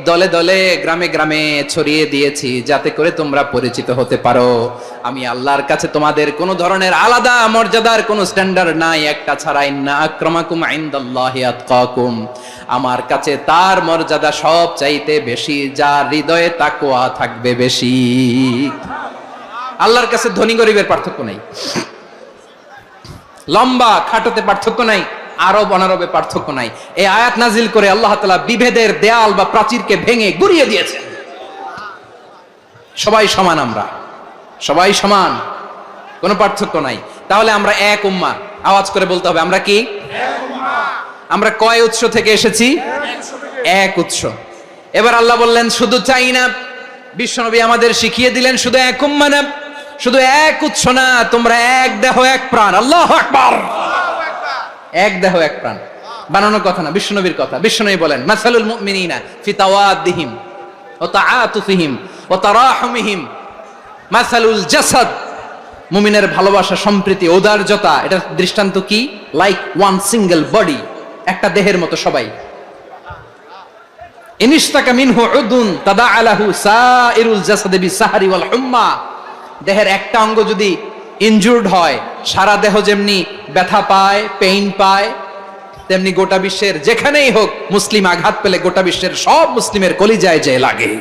দলে দলে গ্রামে গ্রামে ছড়িয়ে দিয়েছি যাতে করে তোমরা পরিচিত হতে পারো। আমি আল্লাহর কাছে তোমাদের কোনো ধরনের আলাদা মর্যাদার কোনো স্ট্যান্ডার্ড নাই একটা ছাড়া। ইন্না আক্রামাকুম ইনদাল্লাহি আতকাকুম, আমার কাছে তার মর্যাদা সব চাইতে বেশি যার হৃদয়ে তাকওয়া থাকবে বেশি। আল্লাহর কাছে ধনী গরিবের পার্থক্য নাই, লম্বা খাটোতে পার্থক্য নাই, আরব অনারবে পার্থক্য নাই। এই আয়াত নাজিল করে আল্লাহ তাআলা বিভেদের দেয়াল বা প্রাচীরকে ভেঙে গুড়িয়ে দিয়েছেন। সবাই সমান, আমরা সবাই সমান, কোনো পার্থক্য নাই। তাহলে আমরা এক উম্মাহ। আওয়াজ করে বলতে হবে আমরা কি? আমরা কয় উৎস থেকে এসেছি? এক উৎস। এবার আল্লাহ বললেন শুধু চাই না, বিশ্বনবী আমাদের শিখিয়ে দিলেন শুধু এক উম্মাহ না, শুধু এক উৎস না, তোমরা এক দেহ এক প্রাণ। আল্লাহু আকবার। এক দেহ এক প্রাণ, বানানো কথা না, বিশ্বনবীর কথা। বিশ্বনবী বলেন মাসালুল মুমিনিনা ফি তাওয়াদ্দিহিম ওয়া তাআতুফিহিম ওয়া তারাহুমিহিম মাসালুল জাসাদ। মুমিনের ভালোবাসা, সম্প্রীতি, ঔদার্যতা, এটা দৃষ্টান্ত কি? লাইক ওয়ান সিঙ্গেল বডি, একটা দেহের মতো সবাই। ইনিশতাকা মিনহু উদুন তাদাআলাহু সাইরুল জাসাদি বিসাহরি ওয়াল হুম্মা। দেহের একটা অঙ্গ যদি ইনজুর্ড হয়, সারা দেহ যেমনি ব্যথা পায়, পেইন পায়, তেমনি গোটা বিশ্বের যেখানেই হোক মুসলিম আঘাত পেলে গোটা বিশ্বের সব মুসলিমের কলিজায় যে লাগে,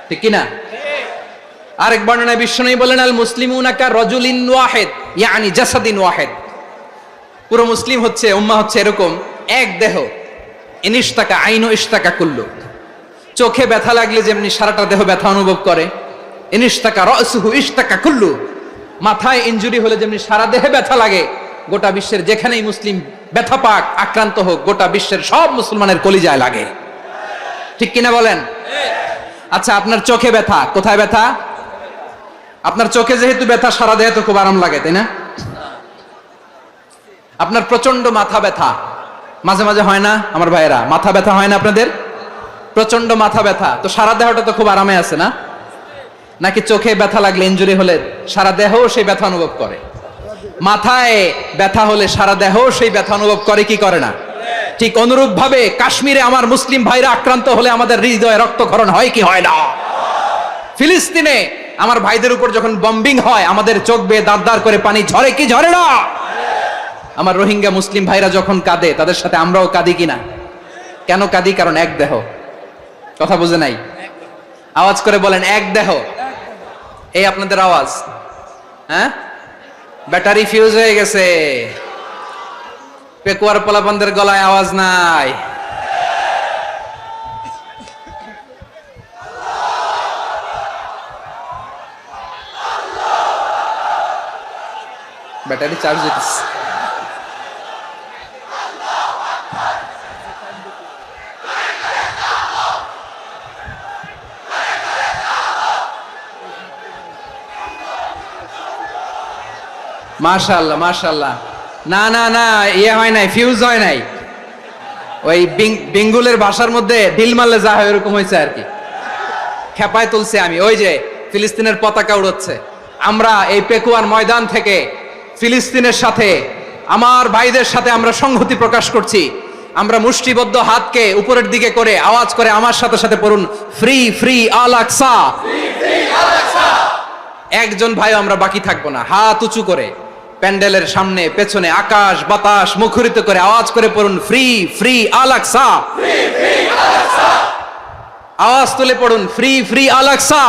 ঠিক কিনা? আরেক বর্ণনায় বিশ্বনবী বলেন আল মুসলিমুনা কা রাজুলিন ওয়াহিদ ইয়ানি জাসাদিন ওয়াহিদ। পুরো মুসলিম হচ্ছে, উম্মাহ হচ্ছে এরকম এক দেহ। ইনিশতাকা আইনু ইশতাকা কুল্লু, চোখে ব্যথা লাগলে যেমনি সারাটা দেহ ব্যথা অনুভব করে, ইনিশতাকা রাসুহু ইশতাকা কুল্লু, মাথায় ইনজুরি হলে যেমনি সারা দেহে ব্যথা লাগে, গোটা বিশ্বের যেখানেই মুসলিম ব্যথা পাক, আক্রান্ত হোক, গোটা বিশ্বের সব মুসলমানের কলিজায় লাগে, ঠিক কিনা বলেন? আচ্ছা, আপনার চোখে ব্যথা, কোথায় ব্যথা? আপনার চোখে যেহেতু ব্যথা, সারা দেহে তো খুব আরাম লাগে, তাই না? আপনার প্রচন্ড মাথা ব্যথা মাঝে মাঝে হয় না আমার ভাইয়েরা? মাথা ব্যথা হয় না আপনাদের? প্রচন্ড মাথা ব্যথা, তো সারা দেহটা তো খুব আরামে আছে না? নাকি চোখে ব্যথা লাগলে, ইনজুরি হলে সারা দেহ সেই ব্যথা অনুভব করে? মাথায় ব্যথা হলে সারা দেহ সেই ব্যথা অনুভব করে কি করে না? ঠিক অনুরূপ ভাবে কাশ্মীরে আমার মুসলিম ভাইরা আক্রান্ত হলে আমাদের হৃদয়ে রক্তক্ষরণ হয় কি হয় না? ফিলিস্তিনে আমার ভাইদের উপর যখন বম্বিং হয়, আমাদের চোখ বেয়ে দাঁত দাঁড় করে পানি ঝরে কি ঝরে না? আমার রোহিঙ্গা মুসলিম ভাইরা যখন কাঁদে, তাদের সাথে আমরাও কাঁদি কিনা? কেন কাঁদি? কারণ এক দেহ। কথা বুঝে নাই? আওয়াজ করে বলেন এক দেহ। এই আপনাদের আওয়াজ, হ্যাঁ? ব্যাটারি ফিউজ হয়ে গেছে, পেকুয়ার পোলাপানদের গলায় আওয়াজ নাই। ব্যাটারি চার্জ দিতেছে। মাশাআল্লাহ মাশাআল্লাহ। না না না, ইয়ে হয় নাই, ফিউজ হয় নাই। ওই বেঙ্গুলের ভাষার মধ্যে ঢিল মারলে যা হয় এরকম হয়েছে আর কি। খেপায় তুলছে আমি। ওই যে ফিলিস্তিনের পতাকা উড়াচ্ছে, আমরা এই পেকুয়ার ময়দান থেকে ফিলিস্তিনের সাথে, আমার ভাইদের সাথে আমরা সংহতি প্রকাশ করছি। আমরা মুষ্টিবদ্ধ হাতকে উপরের দিকে করে আওয়াজ করে আমার সাথে সাথে পড়ুন, ফ্রি ফ্রি আল আকসা। একজন ভাই আমরা বাকি থাকবো না। হাত উঁচু করে প্যান্ডেলের সামনে পেছনে আকাশ বাতাস মুখরিত করে আওয়াজ করে পড়ুন, ফ্রি ফ্রি আল আকসা। আওয়াজ তুলে পড়ুন, free free Al Aqsa,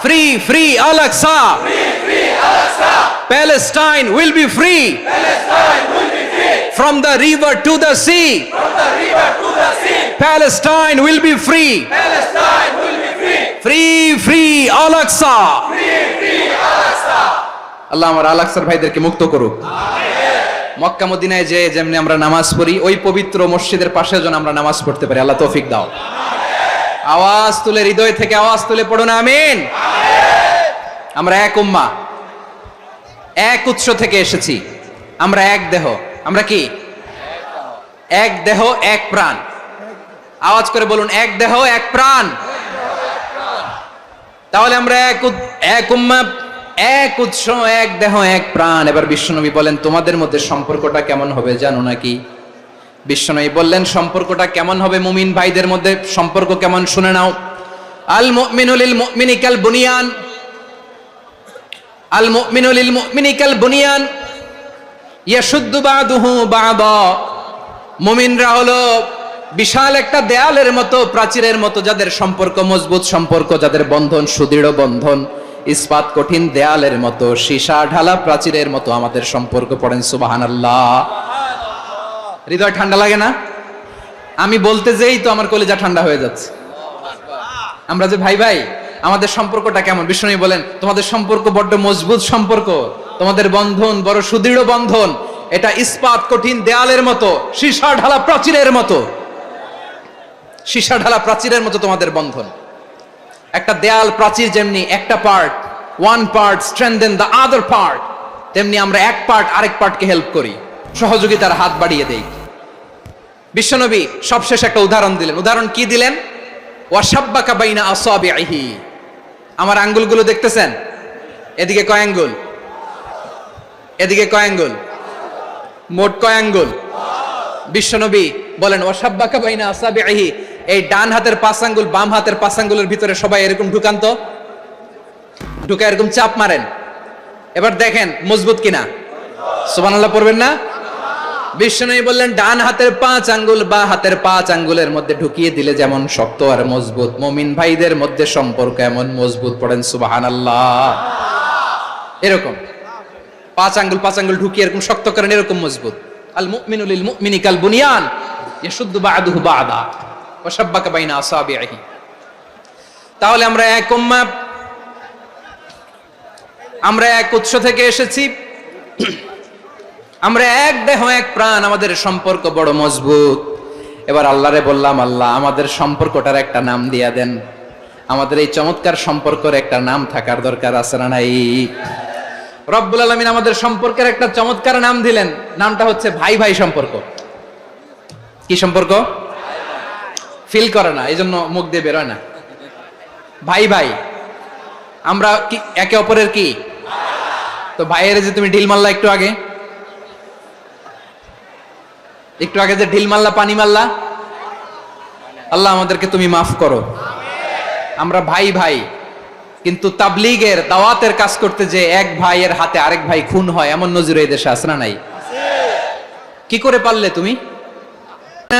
free free Al Aqsa. Palestine will be free from the river to the sea. Palestine will be free. Free, free Al-Aqsa. আল্লাহ আমার আল-আকসার ভাইদেরকে মুক্ত করুক। মক্কা মদিনায় যে যেমনি আমরা নামাজ পড়ি, ওই পবিত্র মসজিদের পাশে যেন আমরা নামাজ পড়তে পারি। আল্লাহ তৌফিক দাও। আওয়াজ তুলে, হৃদয় থেকে আওয়াজ তুলে পড়ুন আমিন। আমরা এক উম্মাহ, এক উৎস থেকে এসেছি। আমরা এক দেহ। আমরা কি? এক দেহ এক প্রাণ। আওয়াজ করে বলুন, এক দেহ এক প্রাণ। তাহলে আমরা এক উম্মাহ, এক উৎস, এক দেহ এক প্রাণ। এবার বিশ্বনবী বলেন, তোমাদের মধ্যে সম্পর্কটা কেমন হবে জানো নাকি? বিশ্বনবী বললেন, সম্পর্কটা কেমন হবে মুমিন ভাইদের মধ্যে? সম্পর্ক কেমন শুনে নাও। আল মুমিনু লিল মুমিনি কাল বুনিয়ান, আল মুমিনু লিল মুমিনি কাল বুনিয়ান ইয়াশুদ্দু বাদুহু বাদা। মুমিনরা হলো বিশাল একটা দেয়ালের মতো, প্রাচীরের মতো, যাদের সম্পর্ক মজবুত সম্পর্ক, যাদের বন্ধন সুদৃঢ় বন্ধন, ইস্পাত কঠিন দেয়ালের মতো, সীসা ঢালা প্রাচীরের মতো আমাদের সম্পর্ক। পড়েন সুবহানাল্লাহ। হৃদয় ঠান্ডা লাগে না? আমি বলতে যেই তো আমার কলিজা ঠান্ডা হয়ে যাচ্ছে। আমরা যে ভাই ভাই, আমাদের সম্পর্কটা কেমন? বিষ্ণু বলেন, তোমাদের সম্পর্ক বড্ড মজবুত সম্পর্ক, তোমাদের বন্ধন বড় সুদৃঢ় বন্ধন, এটা ইস্পাত কঠিন দেয়ালের মতো, সীসা ঢালা প্রাচীরের মতো। সীসা ঢালা প্রাচীরের মতো তোমাদের বন্ধন। একটা দেয়াল প্রাচীর যেমনি একটা part, one part strengthen the other part, তেমনি আমরা এক পার্ট আরেক পার্টকে হেল্প করি, সহযোগিতার হাত বাড়িয়ে দেই। বিশ্বনবী সবশেষ একটা উদাহরণ দিলেন। উদাহরণ কি দিলেন? ওয়াশাব্বাকা বাইনা আসাবিহি। আমার আঙ্গুলগুলো দেখতেছেন? এদিকে কয় আঙ্গুল? এদিকে কয় আঙ্গুল? মোট কয় আঙ্গুল? বিশ্বনবী বলেন, ওয়াশাব্বাকা বাইনা আসাবিহি। এই ডান হাতের 5 আঙ্গুল বাম হাতের 5 আঙ্গুলের ভিতরে সবাই এরকম ঢুকান তো, ঢুকে এরকম চাপ মারেন। এবার দেখেন মজবুত কিনা। সুবহানাল্লাহ পড়বেন না? বিশ্বনবী বললেন, ডান হাতের 5 আঙ্গুল বা হাতের 5 আঙ্গুলের মধ্যে ঢুকিয়ে দিলে যেমন শক্ত আর মজবুত, মুমিন ভাইদের মধ্যে সম্পর্ক এমন মজবুত। পড়েন সুবহানাল্লাহ। এরকম 5 আঙ্গুল ঢুকিয়ে এরকম শক্ত করেন, এরকম মজবুত। আল মুমিনু লিল মুমিনি কাল বুনিয়ান ইয়াশুদ্দু বাদুহু বাদা ওয়াশাব্বাকা বাইনা আসাবিহি। তাহলে আমরা এক উম্মাহ, আমরা এক উৎস থেকে এসেছি, আমরা এক দেহ এক প্রাণ, আমাদের সম্পর্ক বড় মজবুত। এবার আল্লাহরে বললাম, আল্লাহ আমাদের সম্পর্কটার একটা নাম দিয়া দেন। আমাদের এই চমৎকার সম্পর্কের একটা নাম থাকার দরকার আছে না নাই? রব্বুল আলামিন আমাদের সম্পর্কের একটা চমৎকার নাম দিলেন। নামটা হচ্ছে ভাই ভাই সম্পর্ক। কি সম্পর্ক? ফিল করে না, এই জন্য মুখ দিয়ে বেরোয় না। ভাই ভাই, আমরা কি একে অপরের কি? তো ভাইয়ের যে তুমি ঢিল মারলা একটু আগে, একটু আগে যে ঢিল মারলা, পানি মারলা, আল্লাহ আমাদেরকে তুমি মাফ করো। আমরা ভাই ভাই, কিন্তু তাবলীগের দাওয়াতের কাজ করতে যে এক ভাইয়ের হাতে আরেক ভাই খুন হয়, এমন নজির এই দেশে আছে না নাই? কি করে পারলে তুমি?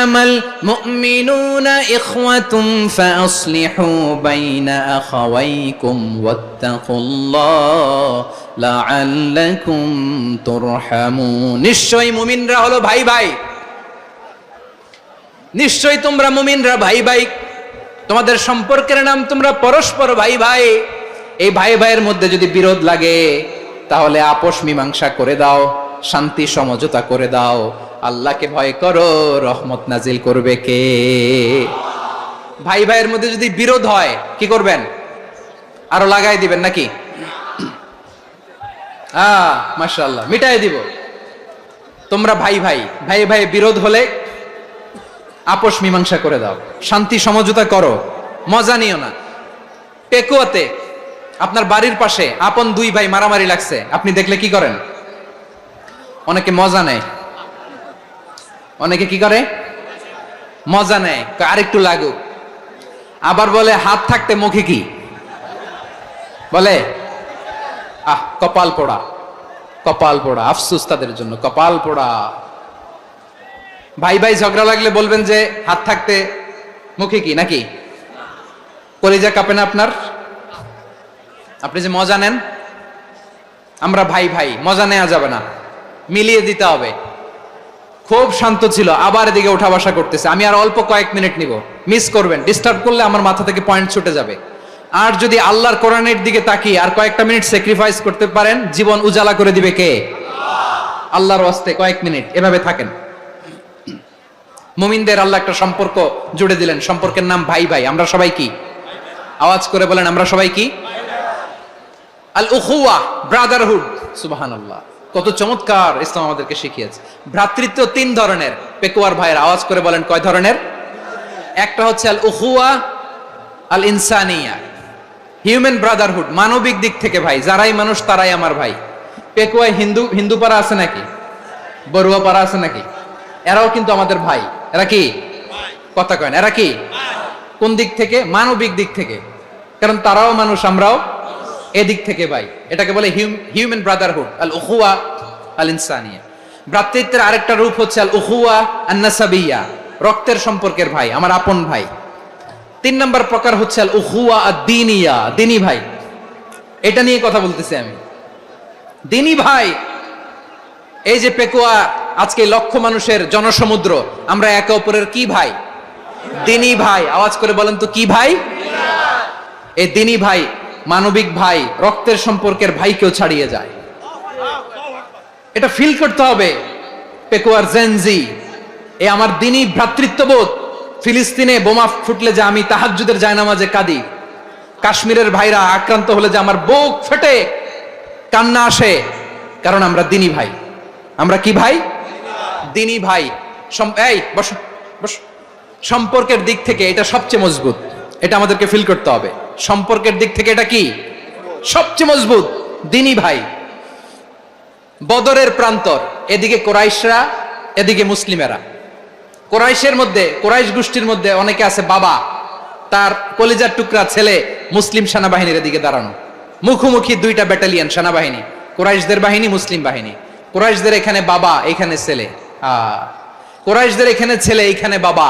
আমাল মুমিনুনা ইখওয়াতুম ফাসলিহু বাইনা আখাওয়াইকুম ওয়াত্তাকুল্লাহ লাআল্লাকুম তুরহামুন। নিশ্চয় মুমিনরা হলো ভাই ভাই, নিশ্চয় তোমরা মুমিনরা ভাই ভাই, তোমাদের সম্পর্কের নাম তোমরা পরস্পর ভাই ভাই। এই ভাই ভাইয়ের মধ্যে যদি বিরোধ লাগে তাহলে আপোষ মীমাংসা করে দাও, শান্তি সমঝোতা করে দাও। আল্লাহকে ভয় করো, রহমত নাজিল করবে কে? ভাই ভাইয়ের মধ্যে যদি বিরোধ হয় কি করবেন? আরো লাগাই দিবেন নাকি? মাশাআল্লাহ, মিটাই দিব। তোমরা ভাই ভাই, ভাই ভাই বিরোধ হলে আপোষ মীমাংসা করে দাও, শান্তি সমঝোতা করো, মজা নিও না। পেকুয়াতে আপনার বাড়ির পাশে আপন 2 ভাই মারামারি লাগছে, আপনি দেখলে কি করেন? অনেকে মজা নেয়। অনেকে কি করে? মজা নেয়, আরেকটু লাগুক। আবার বলে হাত থাকতে মুখে কি বলে? কপাল পোড়া, কপাল পোড়া। আফসোস তাদের জন্য, কপাল পোড়া। ভাই ভাই ঝগড়া লাগলে বলবেন যে হাত থাকতে মুখে কি, নাকি? কলিজা কাঁপে না আপনার? আপনি যে মজা নেন, আমরা ভাই ভাই, মজা নেওয়া যাবে না, মিলিয়ে দিতে হবে। খুব শান্ত ছিল, আবার এদিকে ওঠা বসা করতেছে। আমি আর অল্প কয়েক মিনিট নিব, মিস করবেন, ডিস্টার্ব করলে আমার মাথা থেকে পয়েন্ট ছুটে যাবে। আর যদি আল্লাহর কোরআনের দিকে তাকিয়ে আর কয়েকটা মিনিট স্যাক্রিফাইস করতে পারেন, জীবন উজালা করে দিবে কে? আল্লাহর ওয়াস্তে কয়েক মিনিট এভাবে থাকেন। মুমিনদের আল্লাহ একটা সম্পর্ক জুড়ে দিলেন, সম্পর্কের নাম ভাই ভাই। আমরা সবাই কি? আওয়াজ করে বলেন, আমরা সবাই কি? আল উখুয়া, ব্রাদারহুড। সুবহানাল্লাহ, কত চমৎকার ইসলাম আমাদেরকে শিখিয়েছে। ভ্রাতৃত্ব তিন ধরনের। পেকুয়ার ভাইয়ের আওয়াজ করে বলেন, কয় ধরনের? একটা হচ্ছে আল উখুয়া আল ইনসানিয়া, হিউম্যান ব্রাদারহুড, মানবিক দিক থেকে ভাই, যারাই মানুষ তারাই আমার ভাই। পেকুয়ায় হিন্দু পাড়া আছে নাকি? বড়ুয়া পাড়া আছে নাকি? এরাও কিন্তু আমাদের ভাই। এরা কি? কথা কয় না, এরা কি? কোন দিক থেকে? মানবিক দিক থেকে, কারণ তারাও মানুষ, আমরাও এদিক থেকে ভাই। এটাকে বলে হিউম্যান ব্রাদারহুড, আল উখুয়া আল ইনসানিয়া। ভ্রাতৃত্বের আরেকটা রূপ হচ্ছে আল উখুয়া আন নাসাবিয়া, রক্তের সম্পর্কের ভাই, আমার আপন ভাই। তিন নম্বর প্রকার হচ্ছে আল উখুয়া আদ দীনিয়া, দিনী ভাই। এটা নিয়ে কথা বলতেছি আমি, দিনী ভাই। এই যে পেকুয়া, আজকে লক্ষ মানুষের জনসমুদ্র, আমরা একে অপরের কি ভাই? দিনী ভাই। আওয়াজ করে বলেন তো, কি ভাই? এই দিনী ভাই, মানবিক ভাই, রক্তের সম্পর্কের ভাইকেও ছাড়িয়ে যায়। এটা ফিল করতে হবে। পেকুয়ার জেনজি, এ আমার দিনী ভ্রাতৃত্ববোধ। ফিলিস্তিনে বোমা ফুটলে যে আমি তাহাজ্জুদের জায়নামাজে কাঁদি, কাশ্মীরের ভাইরা আক্রান্ত হলে যে আমার বুক ফেটে কান্না আসে, কারণ আমরা দিনী ভাই। আমরা কি ভাই? দিনী ভাই। এই বসো বসো। সম্পর্কের দিক থেকে এটা সবচেয়ে মজবুত, এটা আমাদেরকে ফিল করতে হবে। সম্পর্কের দিক থেকে এটা কি? সবচেয়ে মজবুত, দিনী ভাই। বদরের প্রান্তর, এদিকে কোরাইশরা, এদিকে মুসলিমেরা। কোরাইশের মধ্যে, কোরাইশ গোষ্ঠীর মধ্যে অনেকে আছে বাবা, তার কলিজার টুকরা ছেলে মুসলিম সেনাবাহিনীর এদিকে দাঁড়ানো, মুখোমুখি দুইটা ব্যাটালিয়ন সেনাবাহিনী, কোরাইশদের বাহিনী, মুসলিম বাহিনী। কোরাইশদের এখানে বাবা, এখানে ছেলে। কোরাইশদের এখানে ছেলে, এখানে বাবা।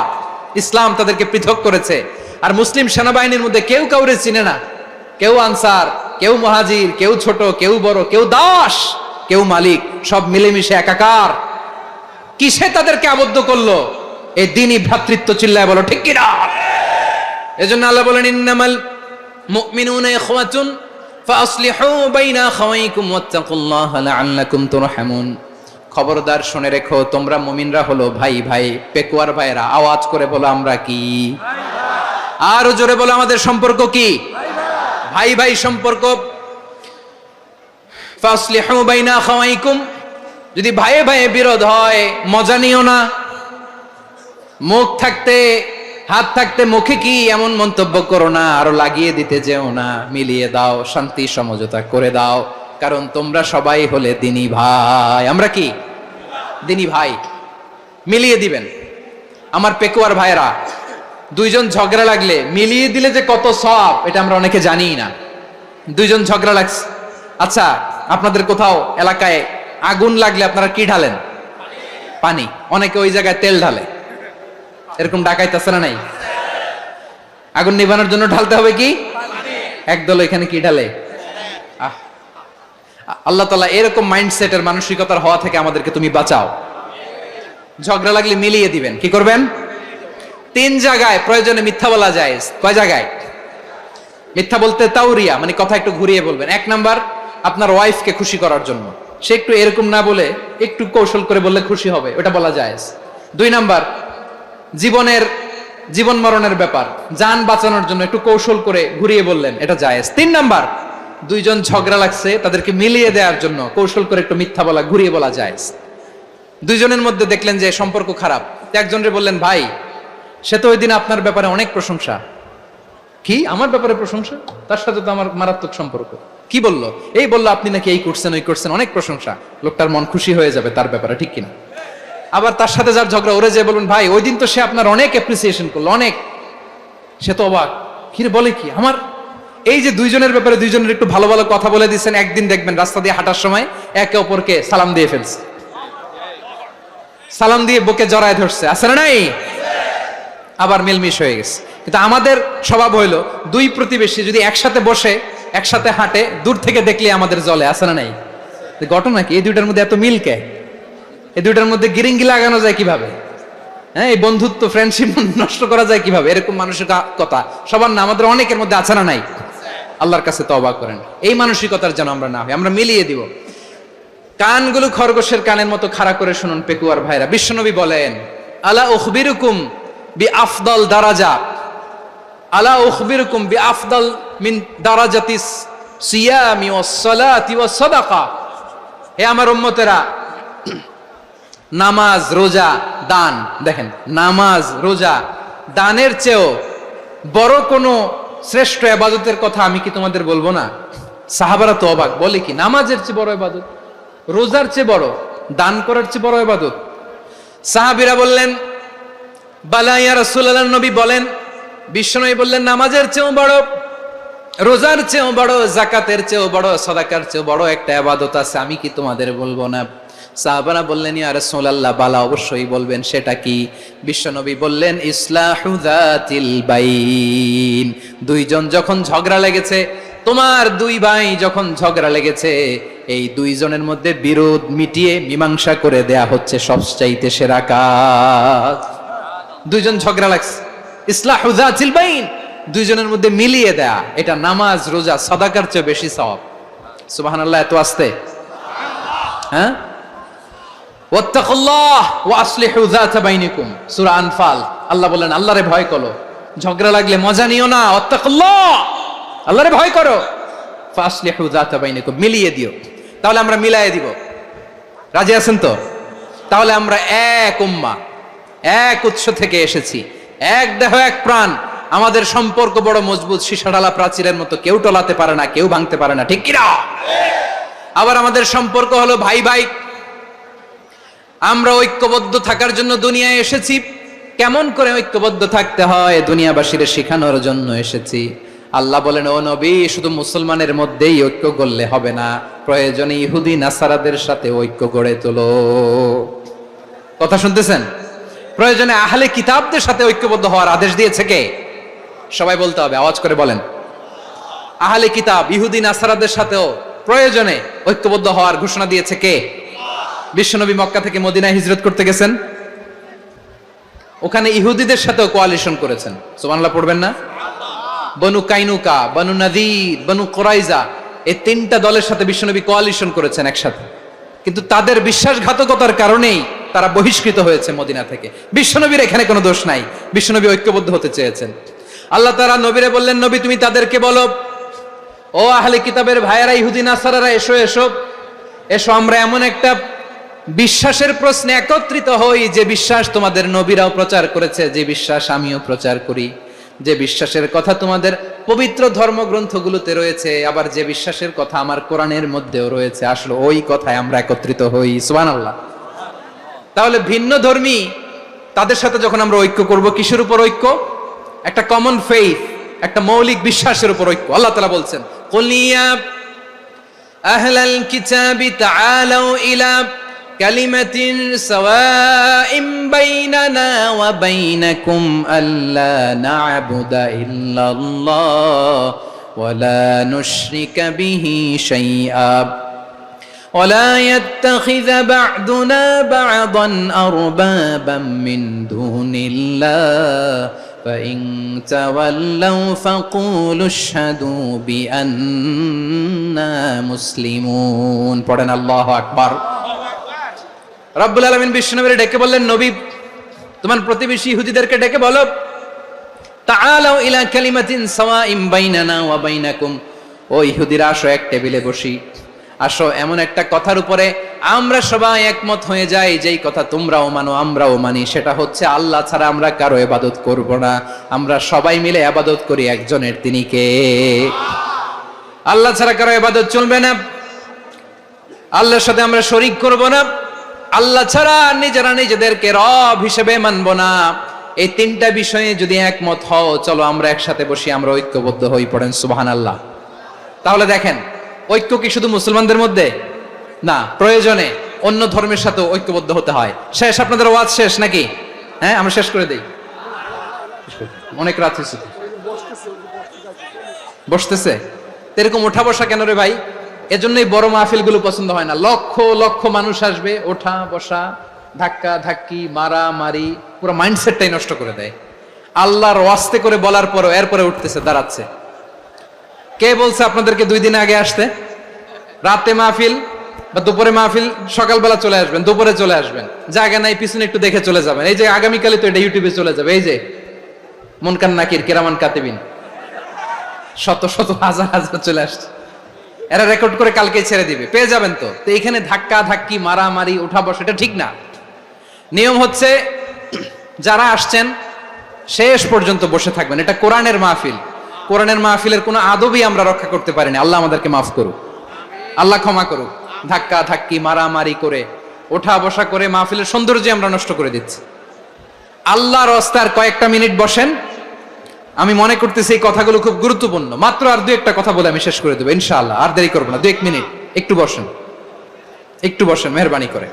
ইসলাম তাদেরকে পৃথক করেছে। আর মুসলিম সেনাবাহিনীর মধ্যে কেউ কাউরে চিনে না, কেউ আনসার, কেউ মুহাজির, কেউ ছোট, কেউ বড়, কেউ দাস, কেউ মালিক, সব মিলেমিশে একাকার। কিসে তাদেরকে আবদ্ধ করলো? এই দ্বীনি ভ্রাতৃত্ব। চিল্লায় বলো ঠিক কিনা? এজন্য আল্লাহ বলেন, ইন্নামাল মুমিনুনা ইখওয়াতুন ফাসলিহু বাইনা আখাওয়াইকুম ওয়াত্তাকুল্লাহা লাআল্লাকুম তুরহামুন। খবরদার শুনে রেখো, তোমরা মুমিনরা হলো ভাই ভাই। পেকুয়ার ভাইরা আওয়াজ করে বলো, আমরা কি? আরো জোরে বলো, আমাদের সম্পর্ক কি? ভাই ভাই সম্পর্ক। ফাসলিহু বাইনা আখাওয়াইকুম, যদি ভাইয়ে ভাইয়ে বিরোধ হয় মজা নিও না। মুখ থাকতে, হাত থাকতে মুখে কি এমন মন্তব্য করো না, আরো লাগিয়ে দিতে যেও না। মিলিয়ে দাও, শান্তি সমঝোতা করে দাও, কারণ তোমরা সবাই হলে দিনী ভাই। আমরা কি? দিনী ভাই। মিলিয়ে দিবেন। আমার পেকুয়ার ভাইরা, দুইজন ঝগড়া লাগলে মিলিয়ে দিলে যে কত সওয়াব, এটা আমরা অনেকে জানি না। দুইজন ঝগড়া লাগছে, আচ্ছা আপনাদের কোথাও এলাকায় আগুন লাগলে আপনারা কি ঢালেন? পানি। অনেকে ওই জায়গায় তেল ঢালে, এরকম ডাকাইতে আছে না নাই? আগুন নিভানোর জন্য ঢালতে হবে কি? একদল এখানে কি ঢালে? আল্লাহ তাআলা এরকম মাইন্ডসেটের, মানসিকতার হওয়া থেকে আমাদেরকে তুমি বাঁচাও। ঝগড়া লাগলে মিলিয়ে দিবেন। কি করবেন? তিন জায়গায় প্রয়োজনে মিথ্যা বলা যায়। কয় জায়গায় মিথ্যা বলতে? তাওরিয়া, মানে কথা একটু ঘুরিয়ে বলবেন। এক নাম্বার, আপনার ওয়াইফকে খুশি করার জন্য, সে একটু এরকম না বলে একটু কৌশল করে বললে খুশি হবে, ওটা বলা যায়। দুই নাম্বার, জীবন মরণের ব্যাপার, জান বাঁচানোর জন্য একটু কৌশল করে ঘুরিয়ে বললেন, এটা জায়েজ। তিন নাম্বার, দুইজন ঝগড়া লাগছে, তাদেরকে মিলিয়ে দেওয়ার জন্য কৌশল করে একটু মিথ্যা বলা, ঘুরিয়ে বলা জায়েজ। দুইজনের মধ্যে দেখলেন যে সম্পর্ক খারাপ, একজনরে বললেন, ভাই সে তো ওই দিন আপনার ব্যাপারে অনেক প্রশংসা। কি? আমার ব্যাপারে প্রশংসা? তার সাথে তো আমার মারাত্মক সম্পর্ক। কি বললো? এই বললো আপনি নাকি এই করছেন, ওই করছেন, অনেক প্রশংসা। লোকটার মন খুশি হয়ে যাবে তার ব্যাপারে, ঠিক কিনা? আবার তার সাথে যার ঝগড়া, ওরে যে বলুন, ভাই ওই দিন তো সে আপনার অনেক অ্যাপ্রিসিয়েশন করলো, অনেক। সে তো অবাক, কি রে বলে কি? আমার এই যে দুইজনের ব্যাপারে দুইজনের একটু ভালো ভালো কথা বলে দিচ্ছেন, একদিন দেখবেন রাস্তা দিয়ে হাঁটার সময় একে অপরকে সালাম দিয়ে ফেলছে, সালাম দিয়ে বুকে জড়ায় ধরছে, আছে না নাই? আবার মিলমিশ হয়ে গেছে। কিন্তু আমাদের স্বভাব হইলো, দুই প্রতিবেশী যদি একসাথে বসে একসাথে হাঁটে, দূর থেকে দেখলে আমাদের জ্বলে, আছে না নাই? ঘটনা কি? এই দুইটার মধ্যে এত মিল কে? এই দুইটার মধ্যে গিরিঙ্গি লাগানো যায় কিভাবে? হ্যাঁ, এই বন্ধুত্ব ফ্রেন্ডশিপ নষ্ট করা যায় কিভাবে? এরকম মানসিকতা সবার না, আমাদের অনেকের মধ্যে আছে না নাই? আল্লাহর কাছে তওবা করেন, এই মানসিকতার যেন আমরা না হই, আমরা মিলিয়ে দিব। কানগুলো খরগোশের কানের মতো খাড়া করে শুনুন পেকুয়ার ভাইরা। বিশ্বনবী বলেন, আলা উখবিরুকুম বিআফদাল দারাজা, আলা উখবিরুকুম বিআফদাল মিন দারাজাতিস সিয়ামি ওয়াস সালাতি ওয়াস সাদাকা। হে আমার উম্মতেরা, নামাজ, রোজা, দান, দেখেন নামাজ, রোজা, দানের চেয়েও বড় কোনো শ্রেষ্ঠ ইবাদতের কথা আমি কি তোমাদের বলবো না? সাহাবারা তো অবাক, বলে কি নামাজের চেয়ে বড় ইবাদত, রোজার চেয়ে বড়, দান করার চেয়ে বড় ইবাদত? সাহাবীরা বললেন, বালা ইয়া রাসূলুল্লাহ, নবী বলেন, বিশ্বনবী বললেন, নামাজের চেয়েও বড়, রোজার চেয়েও বড়, যাকাতের চেয়েও বড়, সাদাকার চেয়েও বড় একটা ইবাদত আছে, আমি কি তোমাদের বলবো না? সাহাবারা বললেন, ইয়া রাসূলুল্লাহ, বালা, অবশ্যই বলবেন, সেটা কি? বিশ্বনবী বললেন, ইসলাহু যাতিল বাইন। দুইজন যখন ঝগড়া লেগেছে, তোমার দুই ভাই যখন ঝগড়া লেগেছে, এই দুইজনের মধ্যে বিরোধ মিটিয়ে মীমাংসা করে দেয়া হচ্ছে সবচাইতে সেরা কাজ। দুইজন ঝগড়া লাগছে, ইসলাহু যাতিল বাইন, দুইজনের মধ্যে মিলিয়ে দেয়া, এটা নামাজ, রোজা, সাদাকার চেয়ে বেশি সওয়াব। সুবহানাল্লাহ, এত আস্তে? হ্যাঁ, ওয়াত্তাকুল্লাহ ওয়া আসলিহু যাতা বাইনিকুম, সূরা আনফাল। আল্লাহ বলেন, আল্লাহরে ভয় করো, ঝগড়া লাগলে মজা নিও না, ওয়াত্তাকুল্লাহ, আল্লাহরে ভয় করো, ফাসলিহু যাতা বাইনিকুম, মিলিয়ে দিও। তাহলে আমরা মিলায়ে দিব, রাজি আছেন তো? তাহলে আমরা এক উম্মাহ, এক উৎস থেকে এসেছি, এক দেহ, এক প্রাণ, আমাদের সম্পর্ক বড় মজবুত, সীসাডালা প্রাচীরের মতো, কেউ টলাতে পারে না, কেউ ভাঙতে পারে না, ঠিক কিনা? আবার আমাদের সম্পর্ক হলো ভাই ভাই, আমরা ঐক্যবদ্ধ থাকার জন্য দুনিয়ায় এসেছি। কেমন করে ঐক্যবদ্ধ থাকতে হয় দুনিয়াবাসীর শেখানোর জন্য এসেছি। আল্লাহ বলেন, ও নবী, শুধু মুসলমানের মধ্যেই ঐক্য গড়লে হবে না, প্রয়োজনে ইহুদি নাসারাদের সাথে ঐক্য গড়ে তোলো। কথা শুনতেছেন? প্রয়োজনে আহলে কিতাবদের সাথে ঐক্যবদ্ধ হওয়ার আদেশ দিয়েছে কে? সবাই বলতে হবে, আওয়াজ করে বলেন। আহলে কিতাব, ইহুদি নাসারাদের সাথেও প্রয়োজনে ঐক্যবদ্ধ হওয়ার ঘোষণা দিয়েছে কে? বিশ্বনবী মক্কা থেকে মদিনায় হিজরত করতে গেছেন, ওখানে ইহুদিদের সাথেও কোয়ালিশন করেছেন। সুবহানাল্লাহ পড়বেন না? বনু কাইনুকা, বনু নাযীর, বনু কুরাইজা, এই তিনটা দলের সাথে বিশ্বনবী কোয়ালিশন করেছেন একসাথে, কিন্তু তাদের বিশ্বাসঘাতকতার কারণেই তারা বহিষ্কৃত হয়েছে মদিনা থেকে। বিশ্বনবীর এখানে কোনো দোষ নাই, বিশ্বনবী ঐক্যবদ্ধ হতে চেয়েছেন। আল্লাহ তাআলা নবীরে বললেন, নবী তুমি তাদেরকে বলো, ও আহলে কিতাবের ভাইয়েরা, ইহুদি নাসারারা, এসো এসো এসো, আমরা এমন একটা বিশ্বাসের প্রশ্নে একত্রিত হই, যে বিশ্বাস তোমাদের নবীরাও প্রচার করেছে, যে বিশ্বাস আমিও প্রচার করি, যে বিশ্বাসের কথা তোমাদের পবিত্র ধর্মগ্রন্থগুলোতে রয়েছে, আবার যে বিশ্বাসের কথা আমার কোরআনের মধ্যেও রয়েছে, আসলে ওই কথায় আমরা একত্রিত হই। সুবহানাল্লাহ। তাহলে ভিন্ন ধর্মী তাদের সাথে যখন আমরা ঐক্য করব, কিসের উপর ঐক্য? একটা কমন ফেইথ, একটা মৌলিক বিশ্বাসের উপর ঐক্য। আল্লাহ তাআলা বলছেন, কুল ইয়া আহলাল কিতাবি তাআলাউ ইলা কালিমাতিন সাওয়াইম বাইনানা ওয়া বাইনাকুম আল্লা না'বুদা ইল্লাল্লাহ ওয়া লা নুশরিকা বিহি শাইআ ওয়া লা ইয়াত্তাখিযা বা'দুনা বা'দান আরবাবাম মিন দুনিল্লাহ فإن تولوا فقولوا اشهدوا بأننا مسلمون। পড়েন আল্লাহু আকবার। রব্বুল আলামিন বিশ্বনবীকে ডেকে বললেন, নবী তোমার প্রতিবেশী ইহুদিদেরকে ডেকে বলো, তাআলাউ ইলা কালিমাতিন সাওয়াইম বাইনানা ওয়া বাইনাকুম, ও ইহুদিরা আসো, এক টেবিলে বসি, আসো এমন একটা কথার উপরে আমরা সবাই একমত হয়ে যাই, যেই কথা তোমরাও মানো আমরাও মানি, সেটা হচ্ছে আল্লাহ ছাড়া আমরা কারো ইবাদত করব না, আমরা সবাই মিলে ইবাদত করি একজনের, তিনি কে? আল্লাহ ছাড়া কারো ইবাদত চলবে না, আল্লাহর সাথে আমরা শরীক করব না, আল্লাহ ছাড়া নিজেরা নিজেদেরকে রব হিসেবে মানব না। এই তিনটা বিষয়ে যদি একমত হও, চলো আমরা একসাথে বসি, আমরা ঐক্যবদ্ধ হই। পড়েন সুবহানাল্লাহ। তাহলে দেখেন, ঐক্য কি শুধু মুসলমানদের মধ্যে না, প্রয়োজনে অন্য ধর্মের সাথে ঐক্যবদ্ধ হতে হয়। শেষ? আপনাদের ওয়াজ শেষ নাকি? হ্যাঁ, আমরা শেষ করে দেই, অনেক রাত হয়েছে। বসতেছে এরকম ওঠা বসা কেন রে ভাই? এজন্যই বড় মাহফিলগুলো পছন্দ হয় না। লক্ষ লক্ষ মানুষ আসবে, ওঠা বসা, ধাক্কা ধাক্কি, মারা মারি, পুরো মাইন্ডসেটটাই নষ্ট করে দেয়। আল্লাহর ওয়াস্তে করে বলার পরও এরপরে উঠতেছে, দাঁড়াচ্ছে। কে বলছে আপনাদেরকে 2 দিন আগে আসতে? রাতে মাহফিল বা দুপুরে মাহফিল, সকালবেলা চলে আসবেন, দুপুরে চলে আসবেন, জায়গা নাই পিছনে একটু দেখে চলে যাবেন। এই যে আগামীকালই তো এটা ইউটিউবে চলে যাবে। এই যে মুনকার নাকির কিরামান কাতিবিন, শত শত হাজার হাজার চলে আসছে, এরা রেকর্ড করে কালকে ছেড়ে দিবে, পেয়ে যাবেন। তো এইখানে ধাক্কা ধাক্কি, মারামারি, উঠা বসা, এটা ঠিক না। নিয়ম হচ্ছে যারা আসছেন শেষ পর্যন্ত বসে থাকবেন। এটা কোরআনের মাহফিল। কোরআনের মাহফিলের কোনো আদবই আমরা রক্ষা করতে পারিনি। আল্লাহ আমাদেরকে মাফ করুক, আল্লাহ ক্ষমা করুক। ধাক্কা ধাক্কি, মারামারি করে, ওঠা বসা করে মাহফিলের সৌন্দর্য আমরা নষ্ট করে দিচ্ছি। আল্লাহর রাস্তার কয়েকটা মিনিট বসেন। আমি মনে করতেছি এই কথাগুলো খুব গুরুত্বপূর্ণ। মাত্র আর 2-1টা কথা বলে আমি শেষ করে দেবো ইনশাআল্লাহ, আর দেরি করবো না। 2-1 মিনিট একটু বসেন, একটু বসেন মেহরবানি করে।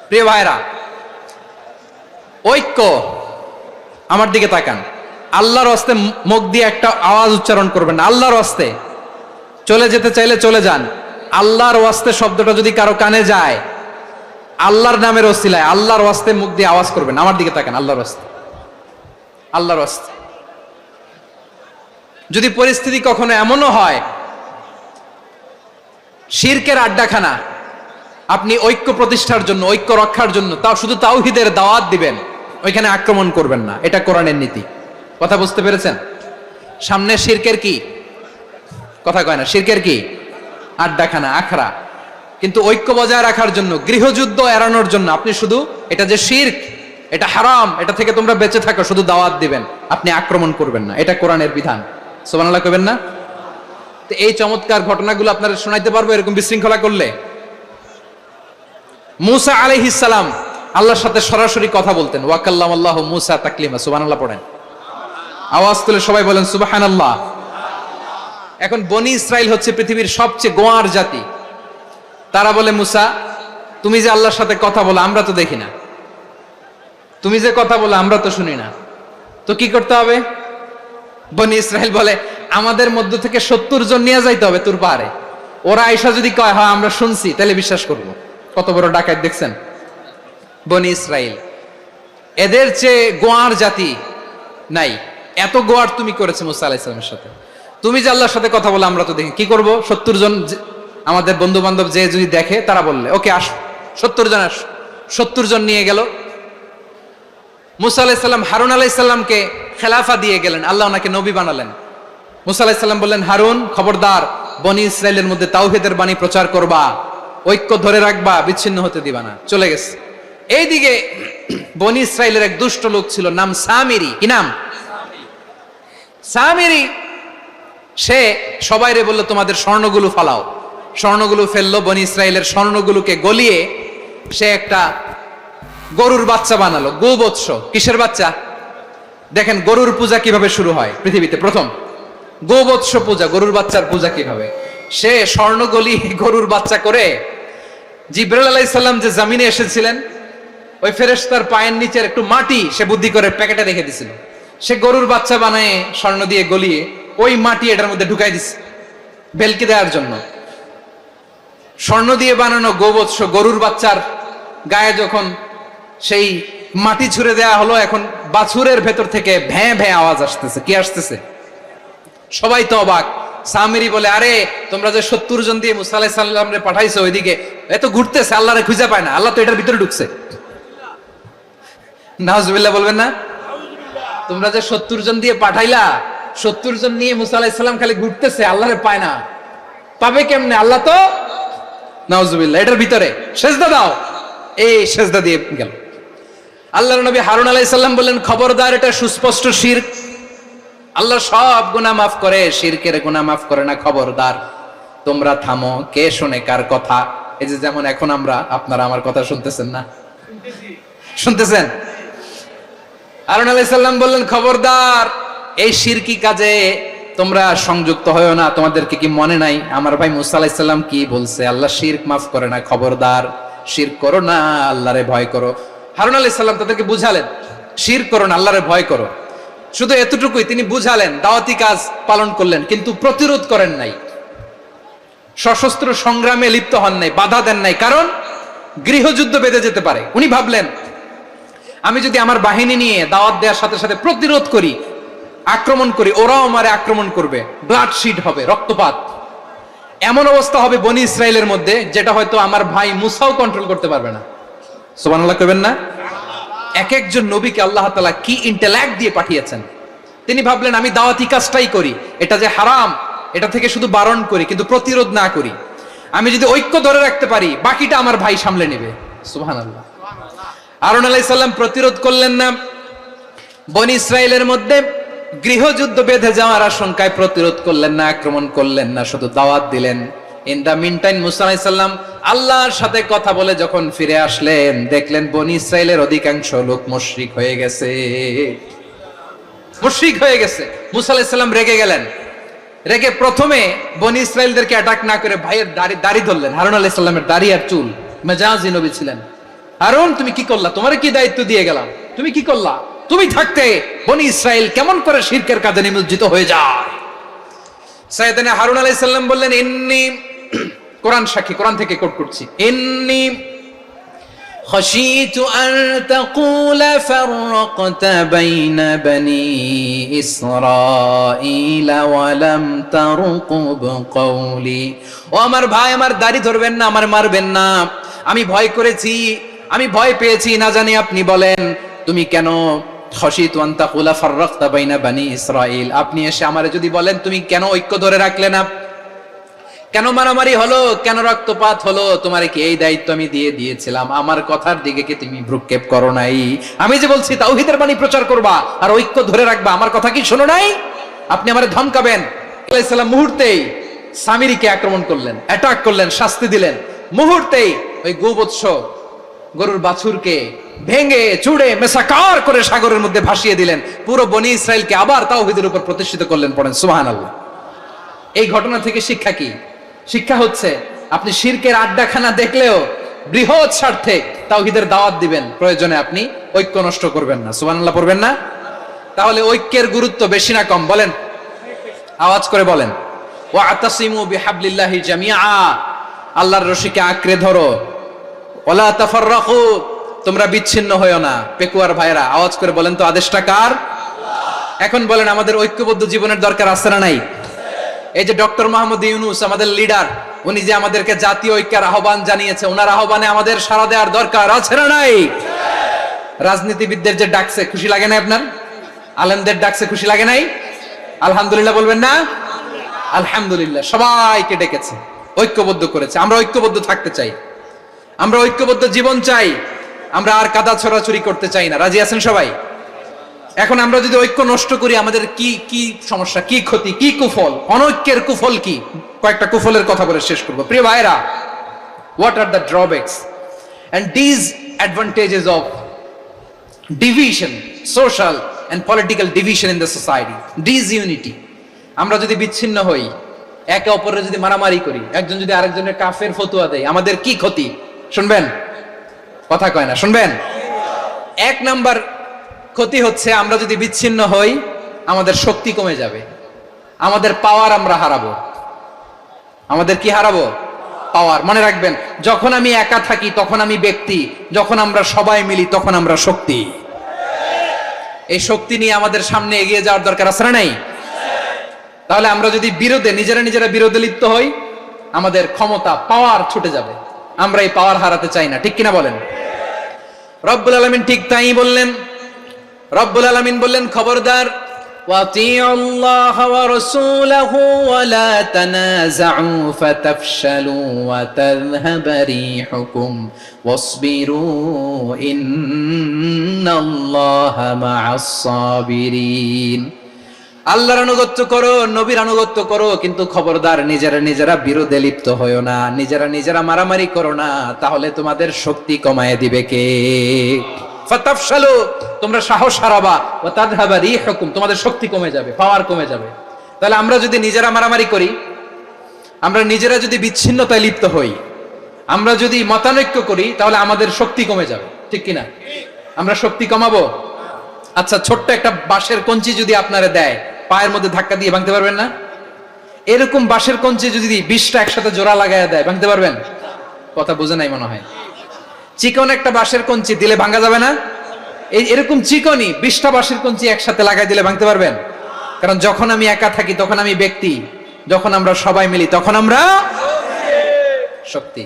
প্রিয় ভাইরা, ঐক্য, আমার দিকে তাকান। আল্লাহর রাস্তে মুখ দিয়ে একটা আওয়াজ উচ্চারণ করবেন, আল্লাহর রাস্তে। চলে যেতে চাইলে চলে যান। আল্লাহর ওয়াস্তে শব্দটা যদি কারো কানে যায়, আল্লাহর নামের ওসিলায় আল্লাহর ওয়াস্তে মুখ দিয়ে আওয়াজ করবেন। আমার দিকে তাকান, আল্লাহর ওয়াস্তে, আল্লাহর ওয়াস্তে। যদি পরিস্থিতি কখনো এমনও হয় শিরকের আড্ডাখানা, আপনি ঐক্য প্রতিষ্ঠার জন্য, ঐক্য রক্ষার জন্য তাও শুধু তাওহীদের দাওয়াত দিবেন, ওইখানে আক্রমণ করবেন না। এটা কোরআনের নীতি। কথা বুঝতে পেরেছেন? সামনে শিরকের কি কথা কয় না, শিরকের কি আড্ডাখানা, আখড়া। কিন্তু ঐক্য বজায় রাখার জন্য, গৃহযুদ্ধ এড়ানোর জন্য আপনি শুধু এটা যে শিরক, এটা হারাম, এটা থেকে তোমরা বেঁচে থাকো, শুধু দাওয়াত দিবেন, আপনি আক্রমণ করবেন না। এটা কোরআনের বিধান। সুবহানাল্লাহ কইবেন না? তো এই চমৎকার ঘটনাগুলো আপনারা শোনাইতে পারবো এরকম বিশৃঙ্খলা করলে। মুসা আলাইহিস সালাম আল্লাহর সাথে সরাসরি কথা বলতেন। ওয়া কাল্লামাল্লাহু মুসা তাকলিমা। সুবহানাল্লাহ পড়েন, আওয়াজ তুলে সবাই বলেন সুবহানাল্লাহ। এখন বনি ইসরাইল হচ্ছে পৃথিবীর সবচেয়ে গোয়ার জাতি। তারা বলে, মুসা তুমি যে আল্লাহর সাথে কথা বলো আমরা তো দেখি না, তুমি যে কথা বলো আমরা তো শুনি না, তো কি করতে হবে? বনি ইসরাইল বলে, আমাদের মধ্য থেকে 70 জন নিয়ে যাইতে হবে তোর পাহাড়ে। ওরা আয়েশা যদি কয় হ্যাঁ আমরা শুনছি, তাহলে বিশ্বাস করব। কত বড় ডাকাত দেখছেন বনি ইসরাইল। এদের চেয়ে গোয়ার জাতি নাই। এত গোয়ার তুমি করেছে মুসা আলাইহিস সালামের সাথে। তুমি যে আল্লাহর সাথে কথা বলো আমরা তো দেখি, কি করব? 70 জন আমাদের বন্ধু বান্ধব যে যদি দেখে, তারা বললে ওকে আস, 70 জন আস। 70 জন নিয়ে গেল। মুসা আলাইহিস সালাম হারুন আলাইহিস সালামকে খেলাফা দিয়ে গেলেন, আল্লাহ ওনাকে নবী বানালেন। মুসা আলাইহিস সালাম বললেন, হারুন খবরদার, বনি ইসরাইলের মধ্যে তাওহীদের বাণী প্রচার করবা, ঐক্য ধরে রাখবা, বিচ্ছিন্ন হতে দিবা না। চলে গেছে। এইদিকে বনি ইসরাইলের এক দুষ্ট লোক ছিল, নাম সামিরি। কি নাম? সামিরি। সে সবাইরে বলল তোমাদের স্বর্ণগুলো ফালাও। স্বর্ণগুলো ফেললো। বনি ইসরাইলের স্বর্ণগুলোকে গলিয়ে সে একটা গরুর বাচ্চা বানালো। গোবৎস। কিসের বাচ্চা? দেখেন গরুর পূজা কিভাবে শুরু হয় পৃথিবীতে প্রথম। গোবৎস পূজা, গরুর বাচ্চার পূজা কিভাবে। সে স্বর্ণ গলিয়ে গরুর বাচ্চা করে, জিবরাইল আলাইহিস সালাম যে জমিনে এসেছিলেন, ওই ফেরেশতার পায়ের নিচের একটু মাটি সে বুদ্ধি করে প্যাকেটে রেখে দিছিল। সে গরুর বাচ্চা বানায় স্বর্ণ দিয়ে গলিয়ে ওই মাটি এটার মধ্যে ঢুকাই দিছে ভেলকি দেওয়ার জন্য। স্বর্ণ দিয়ে বানানো গোবৎস গরুর বাচ্চার গায়ে যখন সেই মাটি ছুঁড়ে দেওয়া হলো, এখন বাছুরের ভেতর থেকে ভ্যাঁ ভ্যাঁ আওয়াজ আসতেছে। কি আসতেছে? সবাই তো অবাক। সামিরি বলে, আরে তোমরা যে 70 জন দিয়ে মুসা আলাইহিস সালামরে পাঠাইছো, ওইদিকে এত ঘুরতেছে, আল্লাহরে খুঁজে পায় না, আল্লাহ তো এটার ভিতরে ঢুকছে। নাউজুবিল্লাহ বলবেন না? তোমরা যে 70 জন দিয়ে পাঠাইলা, 70 জন নিয়ে মুসা আলাইহিস সালাম খালি ঘুরতেছে, আল্লাহরে পায় না। পাবে কেমনে? আল্লাহ তো, নাউজুবিল্লাহ, এটার ভিতরে সেজদা দাও। এই সেজদা দিয়ে গেল। আল্লাহর নবী হারুন আলাইহিস সালাম বললেন, খবরদার, এটা সুস্পষ্ট শিরক। আল্লাহ সব গুনাহ মাফ করে, শিরকের গুনাহ মাফ করে না। খবরদার, তোমরা থামো। কে শোনে কার কথা? এই যে যেমন এখন আমরা, আপনারা আমার কথা শুনতেছেন না? শুনতেছেন? হারুন আলাইহিস সালাম বললেন, খবরদার, এই শিরকি কাজে তোমরা সংযুক্ত হয়ো না। তোমাদেরকে কি মনে নাই আমার ভাই মুসা আলাইহিস সালাম কি বলছে? আল্লাহ শিরক মাফ করে না। খবরদার, শিরক করো না, আল্লাহরে ভয় করো। হারুন আলাইহিস সালাম তাদেরকে বুঝালেন, শিরক করো না, আল্লাহরে ভয় করো। শুধু এতটুকুই তিনি বুঝালেন, দাওয়াতি কাজ পালন করলেন, কিন্তু প্রতিরোধ করেন নাই। সশস্ত্র সংগ্রামে লিপ্ত হন নাই, বাধা দেন নাই, কারণ গৃহযুদ্ধ বেঁধে যেতে পারে। উনি ভাবলেন আমি যদি আমার বাহিনী নিয়ে দাওয়াত দেওয়ার সাথে সাথে প্রতিরোধ করি, আক্রমণ করি, ওরাও আমারে আক্রমণ করবে, ব্লাডশিড হবে, রক্তপাত, এমন অবস্থা হবে বনি ইসরায়েলের মধ্যে যেটা হয়তো আমার ভাই মুসাও কন্ট্রোল করতে পারবে না। সুবহানাল্লাহ কইবেন না? এক একজন নবীকে আল্লাহ তাআলা কি ইন্টেলেক্ট দিয়ে পাঠিয়েছেন। তিনি ভাবলেন আমি দাওয়াতি কাজটাই করি, এটা যে হারাম এটা থেকে শুধু বারণ করি, কিন্তু প্রতিরোধ না করি। আমি যদি ঐক্য ধরে রাখতে পারি, বাকিটা আমার ভাই সামলে নেবে। সুবহানাল্লাহ। হারুন আলাইহিস সালাম প্রতিরোধ করলেন না, বনি ইসরায়েলের মধ্যে গৃহযুদ্ধ বেঁধে যাওয়ার আশঙ্কায় প্রতিরোধ করলেন না, আক্রমণ করলেন না, শুধু দাওয়াত দিলেন। ইন দা মিন টাইম মুসা আলাইহিস সালাম আল্লাহর সাথে কথা বলে যখন ফিরে আসলেন, দেখলেন বনি ইসরায়েলের অধিকাংশ লোক মুশরিক হয়ে গেছে, মুশরিক হয়ে গেছে। মুসা আলাইহিস সালাম রেগে গেলেন, রেগে প্রথমে বনি ইসরায়েলদেরকে অ্যাটাক না করে ভাইয়ের দাড়ি ধরলেন। হারুন আলাইহিস সালামের দাড়ি আর চুল, মেজাজি নবী ছিলেন। হারুন তুমি কি করলা? তোমারে কি দায়িত্ব দিয়ে গেলাম, তুমি কি করলা? তুমি থাকতে বনি ইসরায়েল কেমন করে শিরকের কাজে নিমজ্জিত হয়ে যায়? সাইয়েদনা হারুন আলাইহিস সালাম বললেন ইন্নী, কোরআন সাক্ষী, কোরআন থেকে কোট করছি, ইন্নী খাশিতু আন তাকুলা ফাররাকতা বাইনা বনি ইসরাঈল ওয়া লাম তারকুব কওলি। ও আমার ভাই, আমার দাড়ি ধরবেন না, আমার মারবেন না। আমি ভয় করেছি, আমি ভয় পেয়েছি, না জানি আপনি বলেন তুমি কেন খাশিতু আন তাকুলা ফাররাকতা বাইনা বনি ইসরাঈল, আপনি এসে আমারে যদি বলেন তুমি কেন ঐক্য ধরে রাখলে না, কেন মারামারি হলো, কেন রক্তপাত হলো, তোমারে কি এই দায়িত্ব আমি দিয়ে দিয়েছিলাম? আমার কথার দিকে কি তুমি ভ্রুক্ষেপ করো নাই? আমি যে বলছি তাওহীদের বাণী প্রচার করবা আর ঐক্য ধরে রাখবা, আমার কথা কি শোনো নাই? আপনি আমারে ধমকাবেন। আলাইহিস সালাম মুহূর্তেই সামিরীকে আক্রমণ করলেন, অ্যাটাক করলেন, শাস্তি দিলেন। মুহূর্তেই ওই গোবৎস গরুর বাছুরকে ভেঙে চুড়ে মেসাকার করে সাগরের মধ্যে ভাসিয়ে দিলেন। পুরো বনি ইসরায়েলকে আবার তাওহীদের উপর প্রতিষ্ঠিত করলেন। পড়েন সুবহানাল্লাহ। এই ঘটনা থেকে শিক্ষা কি? শিক্ষা হচ্ছে আপনি শিরকের আড্ডাখানা দেখলেও বৃহৎ স্বার্থে তাওহীদের দাওয়াত দিবেন, প্রয়োজনে আপনি ঐক্য নষ্ট করবেন না। সুবহানাল্লাহ পড়বেন না? তাহলে ঐক্যের গুরুত্ব বেশি না কম? বলেন, আওয়াজ করে বলেন। ওয়াতাসিমু বিহাবলিল্লাহি জামিআ, আল্লাহর রশিকে আঁকড়ে ধরো। ওয়ালা তাফাররাকু, তোমরা বিচ্ছিন্ন হয়ো না। পেকুয়ার ভাইরা আওয়াজ করে বলেন তো আদেশটা কার? এখন বলেন আমাদের ঐক্যবদ্ধ জীবনের দরকার আছে না নাই? এই যে ডক্টর মোহাম্মদ ইউনূস আমাদের লিডার, উনি যে আমাদেরকে জাতীয় ঐক্যের আহ্বান জানিয়েছে, ওনার আহ্বানে আমাদের সাড়া দেওয়ার দরকার আছে না নাই? রাজনীতিবিদদের যে ডাকছে খুশি লাগে না আপনার? আলেমদের ডাকছে খুশি লাগে নাই? আলহামদুলিল্লাহ বলবেন না? আলহামদুলিল্লাহ, সবাইকে ডেকেছে, ঐক্যবদ্ধ করেছে। আমরা ঐক্যবদ্ধ থাকতে চাই, আমরা ঐক্যবদ্ধ জীবন চাই, আমরা আর কাদা ছড়াছড়ি করতে চাই না। রাজি আছেন সবাই? এখন আমরা যদি ঐক্য নষ্ট করি আমাদের কি কি সমস্যা, কি ক্ষতি, কি কুফল? অনৈক্যের কুফল কি? কয়েকটা কুফলের কথা বলে শেষ করব। প্রিয় ভাইরা, what are the drawbacks and disadvantages of division, social and political division in the society? Disunity, আমরা যদি বিচ্ছিন্ন হই, একে অপরের যদি মারামারি করি, একজন যদি আরেকজনের কাফের ফতোয়া দেয়, আমাদের কি ক্ষতি? শুনবেন? কথা কয় না, শুনবেন? এক নাম্বার ক্ষতি হচ্ছে আমরা যদি বিচ্ছিন্ন হই আমাদের শক্তি কমে যাবে, আমাদের পাওয়ার আমরা হারাবো। আমাদের কি হারাবো? পাওয়ার। মনে রাখবেন, যখন আমি একা থাকি তখন আমি ব্যক্তি, যখন আমরা সবাই মিলি তখন আমরা শক্তি। এই শক্তি নিয়ে আমাদের সামনে এগিয়ে যাওয়ার দরকার আছে না নাই? তাহলে আমরা যদি বিরোধে নিজেরা বিরোধে লিপ্ত হই, আমাদের ক্ষমতা, পাওয়ার ছুটে যাবে। আমরা এই পাওয়ার হারাতে চাই না, ঠিক কিনা বলেন? রব্বুল আলামিন ঠিক তাই বললেন। রব্বুল আলামিন বললেন, খবরদার, ওয়াতিউল্লাহ ওয়া রাসূলাহু ওয়া লা তানাযাউ ফাতাফশালু ওয়া তাযহাবা রিহুকুম ওয়াসবিরু ইন্নাল্লাহা মা'আস সাবিরিন। আল্লাহর আনুগত্য করো, নবীর আনুগত্য করো, কিন্তু খবরদার নিজেরা বিরোধে লিপ্ত হয়ো না, নিজেরা মারামারি করো না, তাহলে তোমাদের শক্তি কমায় দিবে কে? ফাতাফশালু, তোমরা সাহস হারাবা, ওয়া তাযহাবা রিহুকুম, তোমাদের শক্তি কমে যাবে, পাওয়ার কমে যাবে। তাহলে আমরা যদি নিজেরা মারামারি করি, আমরা নিজেরা যদি বিচ্ছিন্নতায় লিপ্ত হই, আমরা যদি মতানৈক্য করি, তাহলে আমাদের শক্তি কমে যাবে, ঠিক কিনা? আমরা শক্তি কমাবো। আচ্ছা, ছোট্ট একটা বাঁশের কঞ্চি যদি আপনারে দেয়, পায়ের মধ্যে ধাক্কা দিয়ে ভাঙতে পারবেন না? এরকম বাঁশের কঞ্চি যদি 20টা একসাথে জোড়া লাগাইয়া দেয়, ভাঙতে পারবেন? কথা বুঝে নাই মনে হয়। চিকন একটা বাঁশের কঞ্চি দিলে ভাঙা যাবে না? এরকম চিকনই 20টা বাঁশের কঞ্চি একসাথে লাগাই দিলে ভাঙতে পারবেন? কারণ যখন আমি একা থাকি তখন আমি ব্যক্তি, যখন আমরা সবাই মিলি তখন আমরা শক্তি।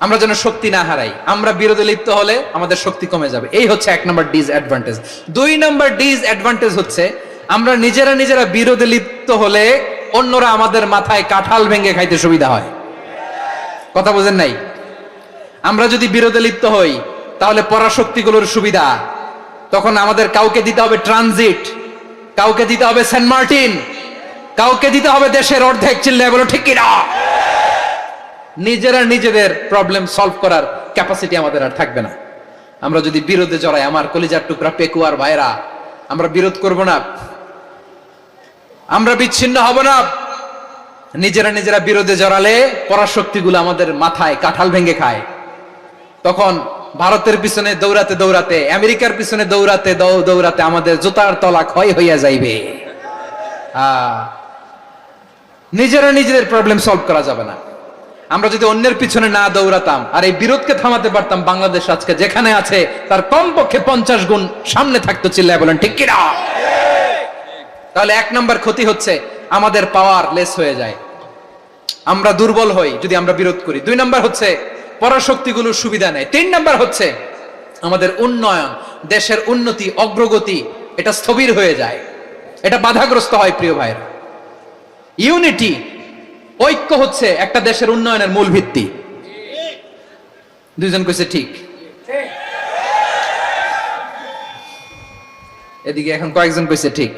আমরা যেন শক্তি না হারাই। আমরা বিরোধে লিপ্ত হলে আমাদের শক্তি কমে যাবে। এই হচ্ছে 1 নম্বর ডিসঅ্যাডভান্টেজ। 2 নম্বর ডিসঅ্যাডভান্টেজ হচ্ছে আমরা নিজেরা বিরোধে লিপ্ত হলে অন্যরা আমাদের মাথায় কাঁঠাল ভেঙে খাইতে সুবিধা হয়। কথা বুঝেন নাই? আমরা যদি বিরোধে লিপ্ত হই তাহলে পরাশক্তিগুলোর সুবিধা, তখন আমাদের কাউকে দিতে হবে ট্রানজিট, কাউকে দিতে হবে সেন্ট মার্টিন, কাউকে দিতে হবে দেশের অর্ধেক। চিল্লায় বলো ঠিক কিনা? নিজেদের প্রবলেম সলভ করার ক্যাপাসিটি আমাদের আর থাকবে না। আমরা যদি বিরোধে জড়াই, আমার কলিজার টুকরা পেকুয়ার ভাইরা, আমরা বিরোধ করব না, আমরা বিচ্ছিন্ন হব না। নিজেরা বিরোধে জড়ালে পরাশক্তিগুলো আমাদের মাথায় কাঁঠাল ভেঙে খায়। তখন ভারতের পিছনে দৌড়াতে দৌড়াতে, আমেরিকার পিছনে দৌড়াতে দৌড়াতে আমাদের জুতার তলা ক্ষয় হইয়া যাইবে। নিজেদের প্রবলেম সলভ করা যাবে না। আমরা যদি অন্যের পিছনে না দৌড়াতাম আর এই বিরোধকে থামাতে পারতাম, বাংলাদেশ আজকে যেখানে আছে তার কমপক্ষে 50 গুণ সামনে থাকতো। চিল্লায় বলেন ঠিক কিনা? তাহলে 1 নম্বর ক্ষতি হচ্ছে আমাদের পাওয়ার লেস হয়ে যায়, আমরা দুর্বল হই যদি আমরা বিরোধ করি। 2 নম্বর হচ্ছে পরাশক্তিগুলোর সুবিধা নেয়। 3 নম্বর হচ্ছে আমাদের উন্নয়ন, দেশের উন্নতি, অগ্রগতি এটা স্থবির হয়ে যায়, এটা বাধাগ্রস্ত হয়। প্রিয় ভাইরা, ইউনিটি, ঐক্য হচ্ছে একটা দেশের উন্নয়নের মূল ভিত্তি। 2 জন কইছে ঠিক। এদিকে এখন কয়েকজন কইছে ঠিক।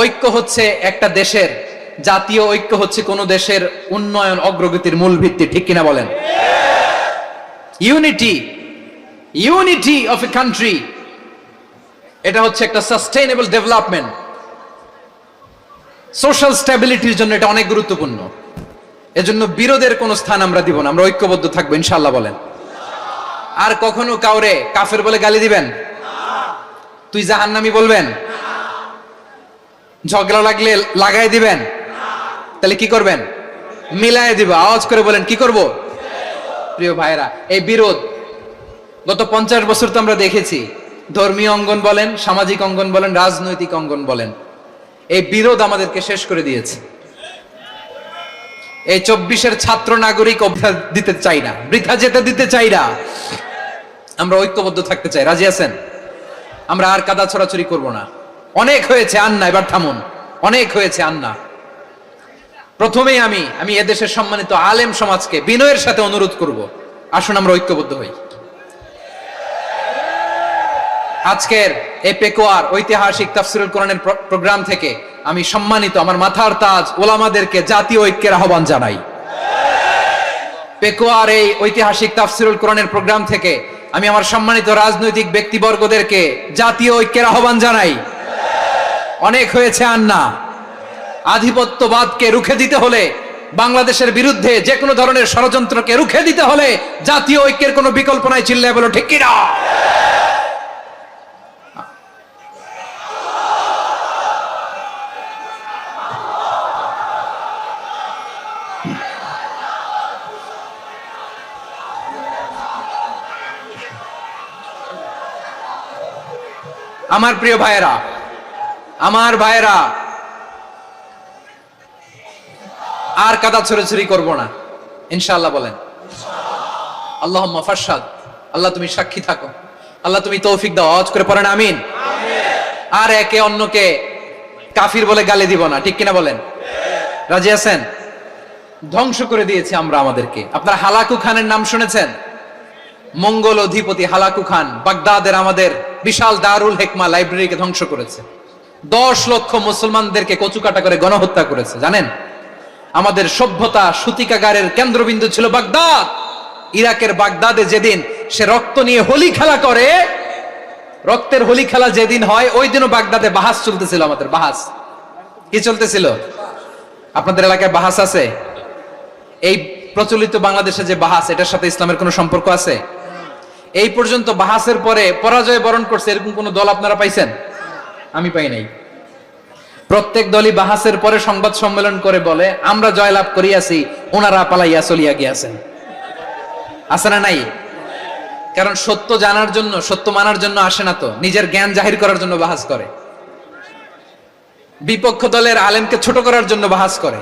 ঐক্য হচ্ছে একটা দেশের, জাতীয় ঐক্য হচ্ছে কোন দেশের উন্নয়ন অগ্রগতির মূল ভিত্তি। ঠিক কিনা বলেন? ইউনিটি অফ এ কান্ট্রি, এটা হচ্ছে একটা সাস্টেইনেবল ডেভেলপমেন্ট, সোশ্যাল স্ট্যাবিলিটির জন্য এটা অনেক গুরুত্বপূর্ণ। এজন্য বিরোধের কোনো স্থান আমরা দিব না, আমরা ঐক্যবদ্ধ থাকবো ইনশাআল্লাহ। বলেন। আর কখনো কাউরে কাফের বলে গালি দিবেন? তুই জাহান্নামী বলবেন? ঝগড়া লাগলে লাগাই দিবেন? তাহলে কি করবেন? মিলায় দিব। আওয়াজ করে বলেন কি করব? প্রিয় ভাইরা, এই বিরোধ গত 50 বছর তো আমরা দেখেছি। ধর্মীয় অঙ্গন বলেন, সামাজিক অঙ্গন বলেন, রাজনৈতিক অঙ্গন বলেন, এই বিরোধ আমাদেরকে শেষ করে দিয়েছে। এই 24-এর ছাত্র নাগরিক দিতে চাই না, বৃথা যেতে দিতে চাই না। আমরা ঐক্যবদ্ধ থাকতে চাই। রাজি আছেন? আমরা আর কাদা ছড়াছড়ি করব না। অনেক হয়েছে আন্না, এবার থামুন। অনেক হয়েছে আন্না। প্রথমেই আমি এদেশের সম্মানিত আলেম সমাজকে বিনয়ের সাথে অনুরোধ করব, আসুন আমরা ঐক্যবদ্ধ হই। আজকের এই পেকুয়ার ঐতিহাসিক তাফসীরুল কোরআনের প্রোগ্রাম থেকে আমি সম্মানিত আমার মাথার তাজ ওলামাদেরকে জাতীয় ঐক্যের আহ্বান জানাই। পেকুয়ার এই ঐতিহাসিক তাফসীরুল কোরআনের প্রোগ্রাম থেকে আমি আমার সম্মানিত রাজনৈতিক ব্যক্তিবর্গদেরকে জাতীয় ঐক্যের আহ্বান জানাই। অনেক হয়েছে আন্না। আধিপত্যবাদকে রুখে দিতে হলে, বাংলাদেশের বিরুদ্ধে যে কোনো ধরনের ষড়যন্ত্রকে রুখে দিতে হলে জাতীয় ঐক্যের কোনো বিকল্প নাই। চিল্লায় বলো ঠিক কিনা? আমার প্রিয় ভাইয়েরা, আমার ভাইয়েরা, আর কাদা ছড়াছড়ি করব না ইনশাআল্লাহ। বলেন আল্লাহুম্মা ফাশহাদ। আল্লাহ তুমি সাক্ষী থাকো, আল্লাহ তুমি তৌফিক দাও। আওয়াজ করে পড়েন আমিন। আর একে অন্যকে কাফির বলে গালি দিব না। ঠিক কিনা বলেন? রাজি আছেন? ধ্বংস করে দিয়েছি আমরা আমাদেরকে। আপনারা হালাকু খানের নাম শুনেছেন? মঙ্গল অধিপতি হালাকু খান বাগদাদের আমাদের বিশাল দারুল হিকমা লাইব্রেরিকে ধ্বংস করেছে। 10 লক্ষ মুসলমানদেরকে কচুকাটা করে গণহত্যা করেছে। জানেন, আমাদের সভ্যতা সূতিকাগারের কেন্দ্রবিন্দু ছিল বাগদাদ। ইরাকের বাগদাদে যেদিন সে রক্ত নিয়ে হোলি খেলা করে, রক্তের হোলি খেলা যেদিন হয় ওই দিনও বাগদাদে বাহাস চলতেছিল। আমাদের বাহাস কি চলতেছিল? আপনাদের এলাকায় বাহাস আছে? এই প্রচলিত বাংলাদেশে যে বাহাস, এটার সাথে ইসলামের কোনো সম্পর্ক আছে? এই পর্যন্ত বাহাসের পরে পরাজয় বরণ করছে এরকম কোন দল আপনারা পাইছেন? আমি পাই নাই। প্রত্যেক দলই বাহাসের পরে সংবাদ সম্মেলন করে বলে আমরা জয়লাভ করিয়াছি, ওনারা পালাইয়া চলিয়া গিয়াছেন। আছে না নাই? কারণ সত্য জানার জন্য, সত্য মানার জন্য আসে না তো, নিজের জ্ঞান জাহির করার জন্য বাহাস করে, বিপক্ষ দলের আলেমকে ছোট করার জন্য বাহাস করে।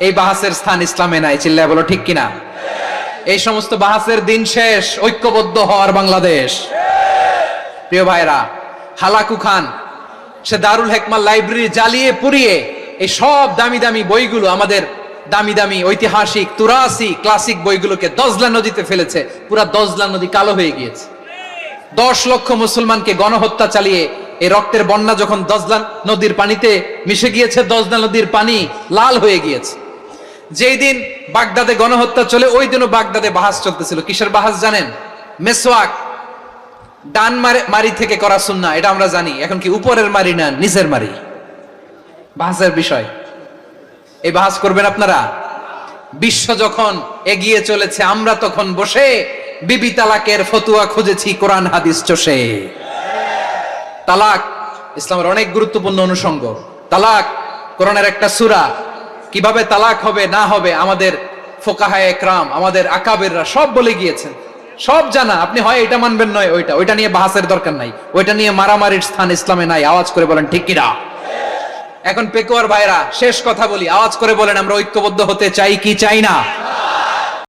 এই বাহাসের স্থান ইসলামে নাই। চিল্লায় বলো ঠিক কিনা? এই সমস্ত বাহাসের দিন শেষ, ঐক্যবদ্ধ হওয়ার বাংলাদেশ। প্রিয় ভাইরা, হালাকু খান সে দারুল হেকমা লাইব্রেরি জ্বালিয়ে পুড়িয়ে এই সব দামি দামি বইগুলো, আমাদের দামি দামি ঐতিহাসিক তুরাসি ক্লাসিক বইগুলোকে দজলা নদীতে ফেলেছে। পুরা দজলা নদী কালো হয়ে গিয়েছে। 10 লক্ষ মুসলমানকে গণহত্যা চালিয়ে এই রক্তের বন্যা যখন দজলা নদীর পানিতে মিশে গিয়েছে, দজলা নদীর পানি লাল হয়ে গিয়েছে। যেই দিন বাগদাদে গণহত্যা চলে, ওই দিনও বাগদাদে বাহাস চলতেছিল। কিসের বাহাস জানেন? মেসওয়াক, ডান মারি থেকে করা সুন্নাহ, এটা আমরা জানি। এখন কি উপরের মারি না নিচের মারি? বাহাসের বিষয়। এই বাহাস করবেন আপনারা? বিশ্ব যখন এগিয়ে চলেছে, আমরা তখন বসে বিবি তালাকের ফতুয়া খুঁজেছি কোরআন হাদিস চষে। তালাক ইসলামের অনেক গুরুত্বপূর্ণ অনুষঙ্গ। তালাক কোরআনের একটা সূরা। কিভাবে তালাক হবে না হবে আমাদের ফোকাহায়ে একরাম, আমাদের আকাবেররা সব বলে গিয়েছেন, সব জানা। আপনি হয় এটা মানবেন, নয় ওইটা নিয়ে বাহাসের দরকার নাই, ওইটা নিয়ে মারামারির স্থান ইসলামে নাই। আওয়াজ করে বলেন ঠিক কিনা? এখন পেকুয়ার ভাইরা, শেষ কথা বলি, আওয়াজ করে বলেন আমরা ঐক্যবদ্ধ হতে চাই কি চাই না?